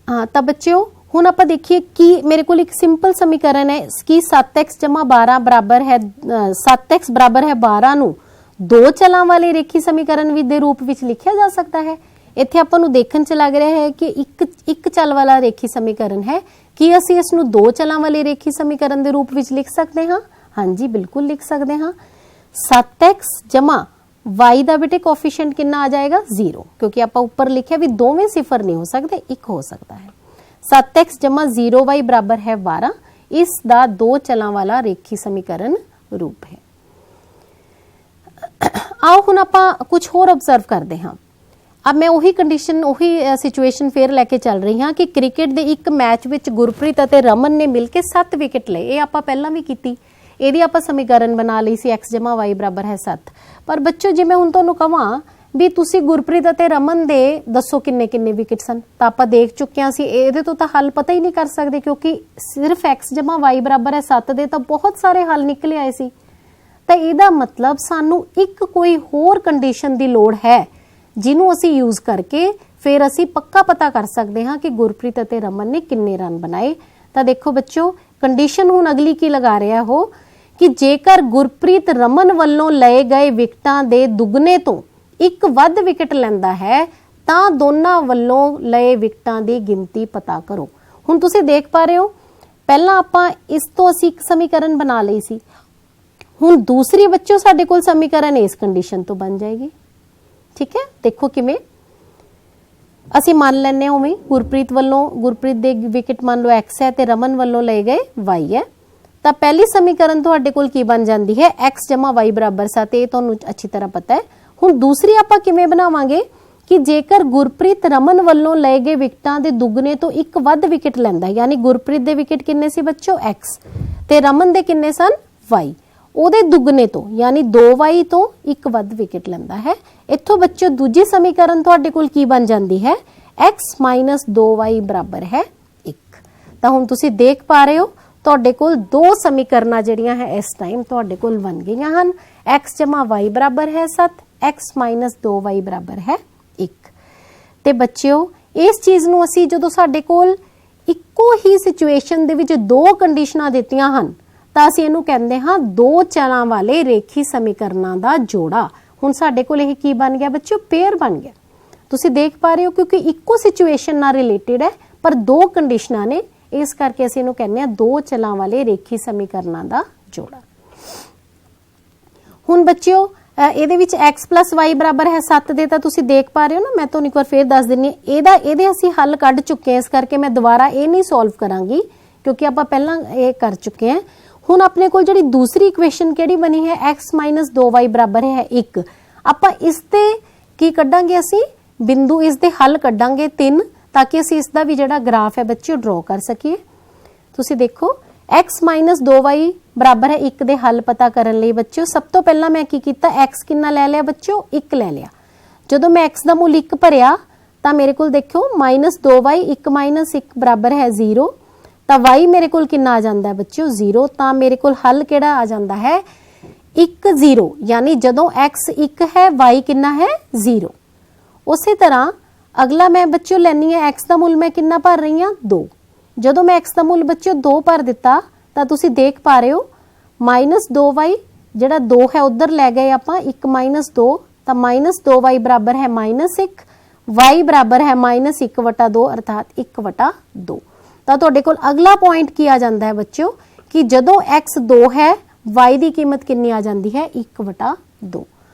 Speaker 1: हाँ तो बच्चों हुण आपां देखिए कि मेरे को एक सिंपल समीकरण है कि 7x 12 बराबर है 7x बराबर है 12 नूं दो चलां वाले रेखी समीकरण दे रूप विच लिखिया जा सकता है। इत्थे आपां नूं देखण च लग रहा है कि एक चल वाला रेखी समीकरण है कि असी इस नूं दो चलां वाले रेखी समीकरण के रूप विच लिख सकते हाँ। हाँ जी बिल्कुल लिख सकते हाँ। 7x y का बेटे कोएफिशिएंट कितना आ जाएगा 0, क्योंकि आप ऊपर लिखा भी दोवें सिफर नहीं हो सकते, एक हो सकता है। 7x 0y बराबर है 12, इसका दो चलां वाला रेखी समीकरण रूप है। आओ हुण आपां कुछ होर ऑब्जर्व करते हाँ। अब मैं उही कंडीशन उही सिचुएशन फिर लैके चल रही हाँ कि क्रिकेट के एक मैच में गुरप्रीत और रमन ने मिलकर 7 विकेट लए। ये आपां पहलां भी कीती, ਇਹਦੀ ਆਪਾਂ ਸਮੀਕਰਨ ਬਣਾ ਲਈ ਸੀ x y ਬਰਾਬਰ ਹੈ 7। ਪਰ ਬੱਚੋ ਜੇ ਮੈਂ ਹੁਣ ਤੁਹਾਨੂੰ ਕਹਾਂ ਵੀ ਤੁਸੀਂ ਗੁਰਪ੍ਰੀਤ ਅਤੇ ਰਮਨ ਦੇ ਦੱਸੋ ਕਿੰਨੇ ਕਿੰਨੇ ਵਿਕਟ ਸਨ, ਤਾਂ ਆਪਾਂ ਦੇਖ ਚੁੱਕੇ ਹਾਂ ਸੀ ਇਹਦੇ ਤੋਂ ਤਾਂ ਹੱਲ ਪਤਾ ਹੀ ਨਹੀਂ ਕਰ ਸਕਦੇ, ਕਿਉਂਕਿ ਸਿਰਫ x y ਬਰਾਬਰ ਹੈ 7 ਦੇ ਤਾਂ ਬਹੁਤ ਸਾਰੇ ਹੱਲ ਨਿਕਲੇ ਆਏ ਸੀ। ਤਾਂ ਇਹਦਾ ਮਤਲਬ ਸਾਨੂੰ ਇੱਕ ਕੋਈ ਹੋਰ ਕੰਡੀਸ਼ਨ ਦੀ ਲੋੜ ਹੈ ਜਿਹਨੂੰ ਅਸੀਂ ਯੂਜ਼ ਕਰਕੇ ਫਿਰ ਅਸੀਂ ਪੱਕਾ ਪਤਾ ਕਰ ਸਕਦੇ ਹਾਂ ਕਿ ਗੁਰਪ੍ਰੀਤ ਅਤੇ ਰਮਨ ਨੇ ਕਿੰਨੇ ਰਨ ਬਣਾਏ। ਤਾਂ ਦੇਖੋ ਬੱਚੋ ਕੰਡੀਸ਼ਨ ਹੁਣ ਅਗਲੀ ਕੀ ਲਗਾ ਰਿਹਾ ਹੋ ਕਿ ਜੇਕਰ ਗੁਰਪ੍ਰੀਤ ਰਮਨ ਵੱਲੋਂ ਲਏ ਗਏ ਵਿਕਟਾਂ ਦੇ ਦੁੱਗਣੇ ਤੋਂ ਇੱਕ ਵੱਧ ਵਿਕਟ ਲੈਂਦਾ ਹੈ ਤਾਂ ਦੋਨਾਂ ਵੱਲੋਂ ਲਏ ਵਿਕਟਾਂ ਦੀ ਗਿਣਤੀ ਪਤਾ ਕਰੋ। ਹੁਣ ਤੁਸੀਂ ਦੇਖ ਪਾ ਰਹੇ ਹੋ ਪਹਿਲਾਂ ਆਪਾਂ ਇਸ ਤੋਂ ਅਸੀਂ ਇੱਕ ਸਮੀਕਰਨ ਬਣਾ ਲਈ ਸੀ, ਹੁਣ ਦੂਸਰੀ ਬੱਚੋ ਸਾਡੇ ਕੋਲ ਸਮੀਕਰਨ ਇਸ ਕੰਡੀਸ਼ਨ ਤੋਂ ਬਣ ਜਾਏਗੀ। ठीक है देखो किवें ਅਸੀਂ ਮੰਨ ਲੈਨੇ ਉਵੇਂ ਗੁਰਪ੍ਰੀਤ ਵੱਲੋਂ ਗੁਰਪ੍ਰੀਤ ਦੇ ਵਿਕਟ ਮੰਨ ਲਓ x ਹੈ ਤੇ ਰਮਨ ਵੱਲੋਂ ਲਏ ਗਏ y ਹੈ, ਤਾਂ ਪਹਿਲੀ ਸਮੀਕਰਨ ਤੁਹਾਡੇ ਕੋਲ ਕੀ ਬਣ ਜਾਂਦੀ ਹੈ x y ਬਰਾਬਰ 7। ਇਹ ਤੁਹਾਨੂੰ ਅੱਛੀ ਤਰ੍ਹਾਂ ਪਤਾ ਹੈ। ਹੁਣ ਦੂਸਰੀ ਆਪਾਂ ਕਿਵੇਂ ਬਣਾਵਾਂਗੇ ਕਿ ਜੇਕਰ ਗੁਰਪ੍ਰੀਤ ਰਮਨ ਵੱਲੋਂ ਲਏ ਗਏ ਵਿਕਟਾਂ ਦੇ ਦੁੱਗਣੇ ਤੋਂ ਇੱਕ ਵੱਧ ਵਿਕਟ ਲੈਂਦਾ, ਯਾਨੀ ਗੁਰਪ੍ਰੀਤ ਦੇ ਵਿਕਟ ਕਿੰਨੇ ਸੀ ਬੱਚੋ x ਤੇ ਰਮਨ ਦੇ ਕਿੰਨੇ ਸਨ y, ਉਹਦੇ ਦੁੱਗਣੇ ਤੋਂ ਯਾਨੀ 2y ਤੋਂ ਇੱਕ ਵੱਧ ਵਿਕਟ ਲੈਂਦਾ ਹੈ। ਇੱਥੋਂ ਬੱਚੋ ਦੂਜੀ ਸਮੀਕਰਨ ਤੁਹਾਡੇ ਕੋਲ ਕੀ ਬਣ ਜਾਂਦੀ ਹੈ x - 2y ਬਰਾਬਰ ਹੈ 1। ਤਾਂ ਹੁਣ ਤੁਸੀਂ ਦੇਖ ਪਾ ਰਹੇ ਹੋ ਤੁਹਾਡੇ ਕੋਲ दो समीकरणा ਜਿਹੜੀਆਂ ਹੈ ਇਸ ਟਾਈਮ ਤੁਹਾਡੇ ਕੋਲ ਬਣ ਗਈਆਂ ਹਨ। x y ਬਰਾਬਰ ਹੈ 7, x - 2y ਬਰਾਬਰ ਹੈ 1। ਤੇ ਬੱਚਿਓ ਇਸ ਚੀਜ਼ ਨੂੰ ਅਸੀਂ ਜਦੋਂ ਸਾਡੇ ਕੋਲ ਇੱਕੋ ਹੀ ਸਿਚੁਏਸ਼ਨ ਦੇ ਵਿੱਚ ਦੋ ਕੰਡੀਸ਼ਨਾਂ ਦਿੱਤੀਆਂ ਹਨ ਤਾਂ ਅਸੀਂ ਇਹਨੂੰ ਕਹਿੰਦੇ ਹਾਂ ਦੋ ਚਲਾਂ ਵਾਲੇ ਰੇਖੀ ਸਮੀਕਰਨਾਂ ਦਾ ਜੋੜਾ। ਹੁਣ ਸਾਡੇ ਕੋਲ ਇਹ ਕੀ ਬਣ ਗਿਆ ਬੱਚਿਓ? ਪੇਅਰ ਬਣ ਗਿਆ। ਤੁਸੀਂ ਦੇਖ ਪਾ ਰਹੇ ਹੋ ਕਿਉਂਕਿ ਇੱਕੋ ਸਿਚੁਏਸ਼ਨ ਨਾਲ ਰਿਲੇਟਡ ਹੈ ਪਰ ਦੋ ਕੰਡੀਸ਼ਨਾਂ ਨੇ, ਇਸ ਕਰਕੇ ਅਸੀਂ ਇਹਨੂੰ ਕਹਿੰਦੇ ਹਾਂ ਦੋ ਚਲਾਂ ਵਾਲੇ ਰੇਖੀ ਸਮੀਕਰਨਾਂ ਦਾ ਜੋੜਾ। ਹੁਣ ਬੱਚਿਓ ਇਹਦੇ ਵਿੱਚ x + y ਬਰਾਬਰ ਹੈ 7 ਦੇ, ਤਾਂ ਤੁਸੀਂ ਦੇਖ ਪਾ ਰਹੇ ਹੋ ਨਾ, ਮੈਂ ਤੁਹਾਨੂੰ ਇੱਕ ਵਾਰ ਫੇਰ ਦੱਸ ਦਿੰਨੀ ਹਾਂ ਇਹਦੇ ਅਸੀਂ ਹੱਲ ਕੱਢ ਚੁੱਕੇ ਹਾਂ, ਇਸ ਕਰਕੇ ਮੈਂ ਦੁਬਾਰਾ ਇਹ ਨਹੀਂ ਸੋਲਵ ਕਰਾਂਗੀ ਕਿਉਂਕਿ ਆਪਾਂ ਪਹਿਲਾਂ ਇਹ ਕਰ ਚੁੱਕੇ ਹਾਂ। ਹੁਣ ਆਪਣੇ ਕੋਲ ਜਿਹੜੀ ਦੂਸਰੀ ਇਕੁਏਸ਼ਨ ਕਿਹੜੀ ਬਣੀ ਹੈ? x - 2y ਬਰਾਬਰ ਹੈ 1। ਆਪਾਂ ਇਸ ਤੇ ਕੀ ਕੱਢਾਂਗੇ? ਅਸੀਂ ਬਿੰਦੂ ਇਸ ਦੇ ਹੱਲ ਕੱਢਾਂਗੇ 3, ਤਾਂ ਕਿ ਅਸੀਂ ਇਸ ਦਾ ਵੀ ਜਿਹੜਾ ਗ੍ਰਾਫ ਹੈ ਬੱਚਿਓ ਡਰਾ ਕਰ ਸਕੀਏ। ਤੁਸੀਂ ਦੇਖੋ x - 2y ਬਰਾਬਰ ਹੈ 1 ਦੇ ਹੱਲ ਪਤਾ ਕਰਨ ਲਈ ਬੱਚਿਓ ਸਭ ਤੋਂ ਪਹਿਲਾਂ ਮੈਂ ਕੀ ਕੀਤਾ? x ਕਿੰਨਾ ਲੈ ਲਿਆ ਬੱਚਿਓ? 1 ਲੈ ਲਿਆ। ਜਦੋਂ ਮੈਂ x ਦਾ ਮੁੱਲ 1 ਭਰਿਆ ਤਾਂ ਮੇਰੇ ਕੋਲ ਦੇਖੋ -2y 1 - 1 ਬਰਾਬਰ ਹੈ 0, ਤਾਂ y ਮੇਰੇ ਕੋਲ ਕਿੰਨਾ ਆ ਜਾਂਦਾ ਹੈ ਬੱਚਿਓ? 0। ਤਾਂ ਮੇਰੇ ਕੋਲ ਹੱਲ ਕਿਹੜਾ ਆ ਜਾਂਦਾ ਹੈ? 1 0, ਯਾਨੀ ਜਦੋਂ x 1 ਹੈ y ਕਿੰਨਾ ਹੈ? 0। ਉਸੇ ਤਰ੍ਹਾਂ ਅਗਲਾ ਮੈਂ ਬੱਚਿਓ ਲੈਣੀ ਹੈ x ਦਾ ਮੁੱਲ ਮੈਂ ਕਿੰਨਾ ਭਰ ਰਹੀ ਹਾਂ? 2। ਜਦੋਂ ਮੈਂ x ਦਾ ਮੁੱਲ ਬੱਚਿਓ 2 ਭਰ ਦਿੱਤਾ ਤਾਂ ਤੁਸੀਂ ਦੇਖ ਪਾ ਰਹੇ ਹੋ -2y ਜਿਹੜਾ 2 ਹੈ ਉਧਰ ਲੈ ਗਏ ਆਪਾਂ 1 - 2, ਤਾਂ -2y ਬਰਾਬਰ ਹੈ -1, y ਬਰਾਬਰ ਹੈ -1/2 ਅਰਥਾਤ 1/2। ਤਾਂ ਤੁਹਾਡੇ ਕੋਲ ਅਗਲਾ ਪੁਆਇੰਟ ਕੀ ਆ ਜਾਂਦਾ ਹੈ ਬੱਚਿਓ ਕਿ ਜਦੋਂ x 2 ਹੈ y ਦੀ ਕੀਮਤ ਕਿੰਨੀ ਆ ਜਾਂਦੀ ਹੈ? 1/2।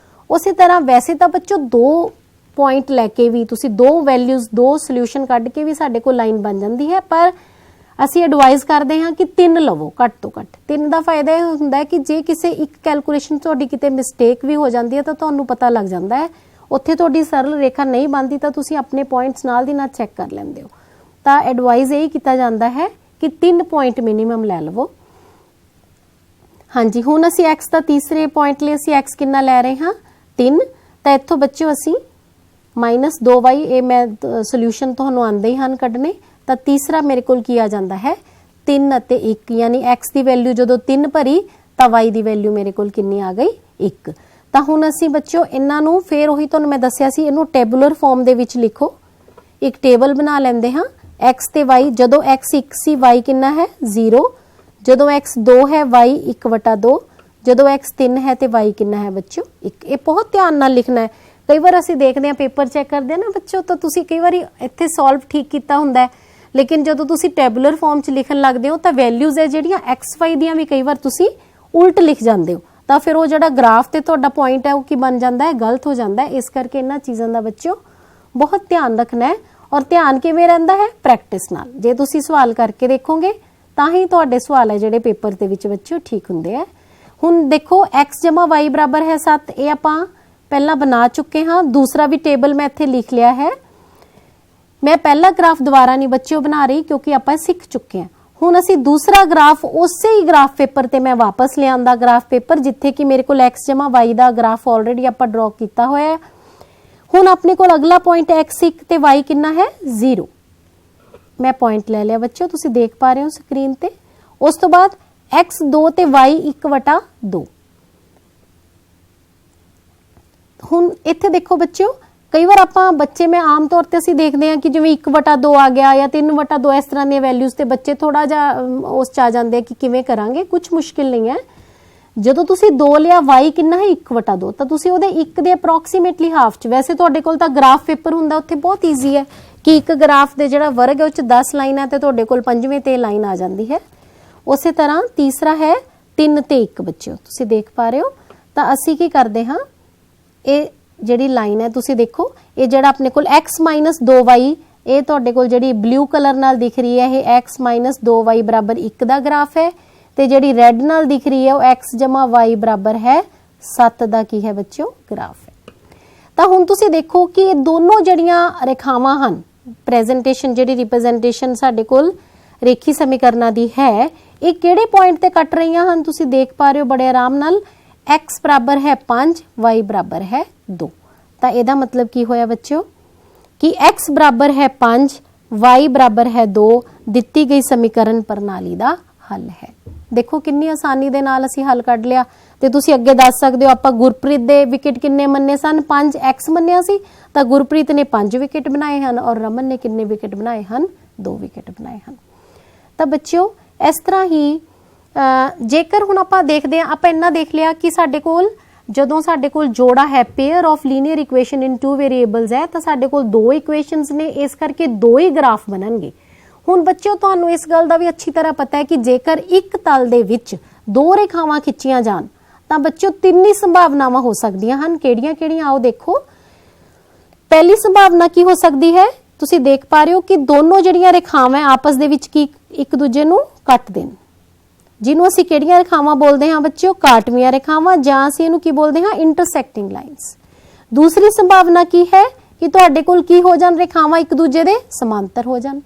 Speaker 1: ਉਸੇ ਤਰ੍ਹਾਂ ਵੈਸੇ ਤਾਂ ਬੱਚਿਓ ਦੋ ਪੁਆਇੰਟ ਲੈ ਕੇ ਵੀ ਤੁਸੀਂ ਦੋ ਵੈਲਿਊਜ਼ ਦੋ ਸੋਲੂਸ਼ਨ ਕੱਢ ਕੇ ਵੀ ਸਾਡੇ ਕੋਲ ਲਾਈਨ ਬਣ ਜਾਂਦੀ ਹੈ, ਪਰ ਅਸੀਂ ਐਡਵਾਈਜ਼ ਕਰਦੇ ਹਾਂ ਕਿ 3 ਲਵੋ ਘੱਟ ਤੋਂ ਘੱਟ। 3 ਦਾ ਫਾਇਦਾ ਇਹ ਹੁੰਦਾ ਹੈ ਕਿ ਜੇ ਕਿਸੇ ਇੱਕ ਕੈਲਕੂਲੇਸ਼ਨ ਤੁਹਾਡੀ ਕਿਤੇ ਮਿਸਟੇਕ ਵੀ ਹੋ ਜਾਂਦੀ ਹੈ ਤਾਂ ਤੁਹਾਨੂੰ ਪਤਾ ਲੱਗ ਜਾਂਦਾ ਹੈ, ਉੱਥੇ ਤੁਹਾਡੀ ਸਰਲ ਰੇਖਾ ਨਹੀਂ ਬਣਦੀ ਤਾਂ ਤੁਸੀਂ ਆਪਣੇ ਪੁਆਇੰਟਸ ਨਾਲ ਦੀ ਨਾਲ ਚੈੱਕ ਕਰ ਲੈਂਦੇ ਹੋ। ਤਾਂ ਐਡਵਾਈਜ਼ ਇਹ ਕੀਤਾ ਜਾਂਦਾ ਹੈ ਕਿ 3 ਪੁਆਇੰਟ ਮਿਨੀਮਮ ਲੈ ਲਵੋ। ਹਾਂਜੀ, ਹੁਣ ਅਸੀਂ x ਦਾ ਤੀਸਰੇ ਪੁਆਇੰਟ ਲਈ ਅਸੀਂ x ਕਿੰਨਾ ਲੈ ਰਹੇ ਹਾਂ? 3। ਤਾਂ ਇੱਥੋਂ ਬੱਚਿਓ ਅਸੀਂ -2y ਇਹ ਮੈਂ ਸੋਲੂਸ਼ਨ ਤੁਹਾਨੂੰ ਆਉਂਦੇ ਹੀ ਹਨ ਕੱਢਣੇ, ਤਾਂ ਤੀਸਰਾ ਮੇਰੇ ਕੋਲ ਕੀ ਆ ਜਾਂਦਾ ਹੈ? 3 ਅਤੇ 1, ਯਾਨੀ x ਦੀ ਵੈਲਿਊ ਜਦੋਂ 3 ਭਰੀ ਤਾਂ y ਦੀ ਵੈਲਿਊ ਮੇਰੇ ਕੋਲ ਕਿੰਨੀ ਆ ਗਈ? 1। ਤਾਂ ਹੁਣ ਅਸੀਂ ਬੱਚਿਓ ਇਹਨਾਂ ਨੂੰ ਫੇਰ ਉਹੀ ਤੁਹਾਨੂੰ ਮੈਂ ਦੱਸਿਆ ਸੀ, ਇਹਨੂੰ ਟੇਬੂਲਰ ਫਾਰਮ ਦੇ ਵਿੱਚ ਲਿਖੋ। ਇੱਕ ਟੇਬਲ ਬਣਾ ਲੈਂਦੇ ਹਾਂ x ਤੇ y। ਜਦੋਂ x 1 ਸੀ y ਕਿੰਨਾ ਹੈ? 0। ਜਦੋਂ x 2 ਹੈ y 1/2। ਜਦੋਂ x 3 ਹੈ ਤੇ y ਕਿੰਨਾ ਹੈ ਬੱਚਿਓ? 1। ਇਹ ਬਹੁਤ ਧਿਆਨ ਨਾਲ ਲਿਖਣਾ ਹੈ। ਕਈ ਵਾਰ ਅਸੀਂ ਦੇਖਦੇ ਹਾਂ ਪੇਪਰ ਚੈੱਕ ਕਰਦੇ ਹਾਂ ਨਾ ਬੱਚਿਓ, ਤਾਂ ਤੁਸੀਂ ਕਈ ਵਾਰੀ ਇੱਥੇ ਸੋਲਵ ਠੀਕ ਕੀਤਾ ਹੁੰਦਾ ਹੈ, ਲੇਕਿਨ ਜਦੋਂ ਤੁਸੀਂ ਟੇਬੂਲਰ ਫਾਰਮ 'ਚ ਲਿਖਣ ਲੱਗਦੇ ਹੋ ਤਾਂ ਵੈਲਿਊਜ਼ ਹੈ ਜਿਹੜੀਆਂ x y ਦੀਆਂ ਵੀ ਕਈ ਵਾਰ ਤੁਸੀਂ ਉਲਟ ਲਿਖ ਜਾਂਦੇ ਹੋ, ਤਾਂ ਫਿਰ ਉਹ ਜਿਹੜਾ ਗ੍ਰਾਫ ਤੇ ਤੁਹਾਡਾ ਪੁਆਇੰਟ ਹੈ ਉਹ ਕੀ ਬਣ ਜਾਂਦਾ ਹੈ? ਗਲਤ ਹੋ ਜਾਂਦਾ ਹੈ। ਇਸ ਕਰਕੇ ਇਹਨਾਂ ਚੀਜ਼ਾਂ ਦਾ ਬੱਚਿਓ ਬਹੁਤ ਧਿਆਨ ਰੱਖਣਾ ਹੈ। ਔਰ ਧਿਆਨ ਕਿਵੇਂ ਰਹਿੰਦਾ ਹੈ? ਪ੍ਰੈਕਟਿਸ ਨਾਲ। ਜੇ ਤੁਸੀਂ ਸਵਾਲ ਕਰਕੇ ਦੇਖੋਗੇ ਤਾਂ ਹੀ ਤੁਹਾਡੇ ਸਵਾਲ ਹੈ ਜਿਹੜੇ ਪੇਪਰ ਦੇ ਵਿੱਚ ਬੱਚਿਓ ਠੀਕ ਹੁੰਦੇ ਆ। ਹੁਣ ਦੇਖੋ x y ਬਰਾਬਰ ਹੈ 7, ਇਹ ਆਪਾਂ ਪਹਿਲਾਂ ਬਣਾ ਚੁੱਕੇ ਹਾਂ। ਦੂਸਰਾ ਵੀ ਟੇਬਲ ਮੈਂ ਇੱਥੇ ਲਿਖ ਲਿਆ ਹੈ। ਮੈਂ ਪਹਿਲਾ ਗ੍ਰਾਫ ਦੁਬਾਰਾ ਨਹੀਂ ਬੱਚਿਓ ਬਣਾ ਰਹੀ ਕਿਉਂਕਿ ਆਪਾਂ ਸਿੱਖ ਚੁੱਕੇ ਹਾਂ। ਹੁਣ ਅਸੀਂ ਦੂਸਰਾ ਗ੍ਰਾਫ ਉਸੇ ਹੀ ਗ੍ਰਾਫ ਪੇਪਰ ਤੇ ਮੈਂ ਵਾਪਸ ਲਿਆਂਦਾ ਗ੍ਰਾਫ ਪੇਪਰ, ਜਿੱਥੇ ਕਿ ਮੇਰੇ ਕੋਲ x y ਦਾ ਗ੍ਰਾਫ ਆਲਰੇਡੀ ਆਪਾਂ ਡਰਾ ਕੀਤਾ ਹੋਇਆ ਹੈ। ਹੁਣ ਆਪਣੇ ਕੋਲ ਅਗਲਾ ਪੁਆਇੰਟ x 1 ਤੇ y ਕਿੰਨਾ ਹੈ? 0। ਮੈਂ ਪੁਆਇੰਟ ਲੈ ਲਿਆ ਬੱਚਿਓ, ਤੁਸੀਂ ਦੇਖ ਪਾ ਰਹੇ ਹੋ ਸਕਰੀਨ ਤੇ। ਉਸ ਤੋਂ ਬਾਅਦ x 2 ਤੇ y 1/2। ਹੁਣ ਇੱਥੇ ਦੇਖੋ ਬੱਚਿਓ, ਕਈ ਵਾਰ ਆਪਾਂ ਬੱਚੇ ਮੈਂ ਆਮ ਤੌਰ ਤੇ ਅਸੀਂ ਦੇਖਦੇ ਹਾਂ ਕਿ ਜਿਵੇਂ 1/2 ਆ ਗਿਆ ਜਾਂ 3/2 ਇਸ ਤਰ੍ਹਾਂ ਦੀਆਂ ਵੈਲਿਊਜ਼ ਤੇ ਬੱਚੇ ਥੋੜਾ ਜਿਹਾ ਉਸ ਚ ਆ ਜਾਂਦੇ ਆ ਕਿ ਕਿਵੇਂ ਕਰਾਂਗੇ। ਕੁਝ ਮੁਸ਼ਕਿਲ ਨਹੀਂ ਹੈ। ਜਦੋਂ ਤੁਸੀਂ 2 ਲਿਆ y ਕਿੰਨਾ ਹੈ? 1/2, ਤਾਂ ਤੁਸੀਂ ਉਹਦੇ 1 ਦੇ ਅਪਰੋਕਸੀਮੇਟਲੀ ਹਾਫ ਚ, ਵੈਸੇ ਤੁਹਾਡੇ ਕੋਲ ਤਾਂ ਗ੍ਰਾਫ ਪੇਪਰ ਹੁੰਦਾ ਉੱਥੇ ਬਹੁਤ ਈਜ਼ੀ ਹੈ ਕਿ ਇੱਕ ਗ੍ਰਾਫ ਦੇ ਜਿਹੜਾ ਵਰਗ ਹੈ ਉਹ ਚ 10 ਲਾਈਨ ਹੈ ਤੇ ਤੁਹਾਡੇ ਕੋਲ 5ਵੇਂ ਤੇ ਲਾਈਨ ਆ ਜਾਂਦੀ ਹੈ। ਉਸੇ ਤਰ੍ਹਾਂ ਤੀਸਰਾ ਹੈ 3 ਤੇ 1 ਬੱਚਿਓ, ਤੁਸੀਂ ਦੇਖ ਪਾ ਰਹੇ ਹੋ। ਤਾਂ ਅਸੀਂ ਕੀ ਕਰਦੇ ਹਾਂ, ਇਹ ਜਿਹੜੀ ਲਾਈਨ ਹੈ ਤੁਸੀਂ ਦੇਖੋ, ਇਹ ਜਿਹੜਾ ਆਪਣੇ ਕੋਲ x - 2y ਇਹ ਤੁਹਾਡੇ ਕੋਲ ਜਿਹੜੀ ਬਲੂ ਕਲਰ ਨਾਲ ਦਿਖ ਰਹੀ ਹੈ ਇਹ x - 2y ਬਰਾਬਰ 1 ਦਾ ਗ੍ਰਾਫ ਹੈ, ਤੇ ਜਿਹੜੀ ਰੈੱਡ ਨਾਲ ਦਿਖ ਰਹੀ ਹੈ ਉਹ x y ਬਰਾਬਰ ਹੈ 7 ਦਾ ਕੀ ਹੈ ਬੱਚਿਓ? ਗ੍ਰਾਫ ਹੈ। ਤਾਂ ਹੁਣ ਤੁਸੀਂ ਦੇਖੋ ਕਿ ਇਹ ਦੋਨੋਂ ਜਿਹੜੀਆਂ ਰੇਖਾਵਾਂ ਹਨ, ਪ੍ਰੈਜੈਂਟੇਸ਼ਨ ਜਿਹੜੀ ਰਿਪਰੈਜ਼ੈਂਟੇਸ਼ਨ ਸਾਡੇ ਕੋਲ ਰੇਖੀ ਸਮੀਕਰਨਾਂ ਦੀ ਹੈ, ਇਹ ਕਿਹੜੇ ਪੁਆਇੰਟ ਤੇ ਕੱਟ ਰਹੀਆਂ ਹਨ? ਤੁਸੀਂ ਦੇਖ ਪਾ ਰਹੇ ਹੋ ਬੜੇ ਆਰਾਮ ਨਾਲ। x ਬਰਾਬਰ ਹੈ 5, y ਬਰਾਬਰ ਹੈ 2। ਤਾਂ ਇਹਦਾ ਮਤਲਬ ਕੀ ਹੋਇਆ ਬੱਚਿਓ ਕਿ x ਬਰਾਬਰ ਹੈ 5, y ਬਰਾਬਰ ਹੈ 2 ਦਿੱਤੀ ਗਈ ਸਮੀਕਰਨ ਪ੍ਰਣਾਲੀ ਦਾ हल है। देखो कितनी आसानी दे नाल असीं हल कढ लिया। ते तुसीं अगे दस सकदे हो आपां गुरप्रीत दे विकेट किन्ने मन्ने सन, 5 एक्स मन्निया सी तां गुरप्रीत ने 5 विकेट बनाए हन और रमन ने किन्ने विकेट बनाए हन, 2 विकेट बनाए हन। तां बच्चों इस तरह ही जेकर हुण आपां देखदे हां, आपां इन्ना देख लिया कि साडे कोल जदों साडे कोल जोड़ा है pair of linear equation in 2 variables है तां साडे कोल 2 इक्वेशनस ने, इस करके 2 ही ग्राफ बनणगे। हुण बच्चों तुहानूं इस गल दा भी अच्छी तरह पता है कि जेकर एक तल दे विच 2 रेखावां खिच्चियां जाण तां बच्चों 3 ही संभावनावां हो सकदियां हन। किहड़ियां-किहड़ियां आओ देखो। पहली संभावना की हो सकदी है, तुसीं देख पा रहे हो कि दोनों जिहड़ियां रेखावां आपस दे विच की एक दूजे नूं कट देण, जिन्हों असीं किहड़ियां रेखावां बोलदे हां बच्चों, काटवियां रेखावां, जां असीं इहनूं की बोलदे हां, इंटरसैक्टिंग लाइन्स। दूसरी संभावना की है कि तुहाडे कोल की हो जाण, रेखावां एक दूजे दे समांतर हो जाण,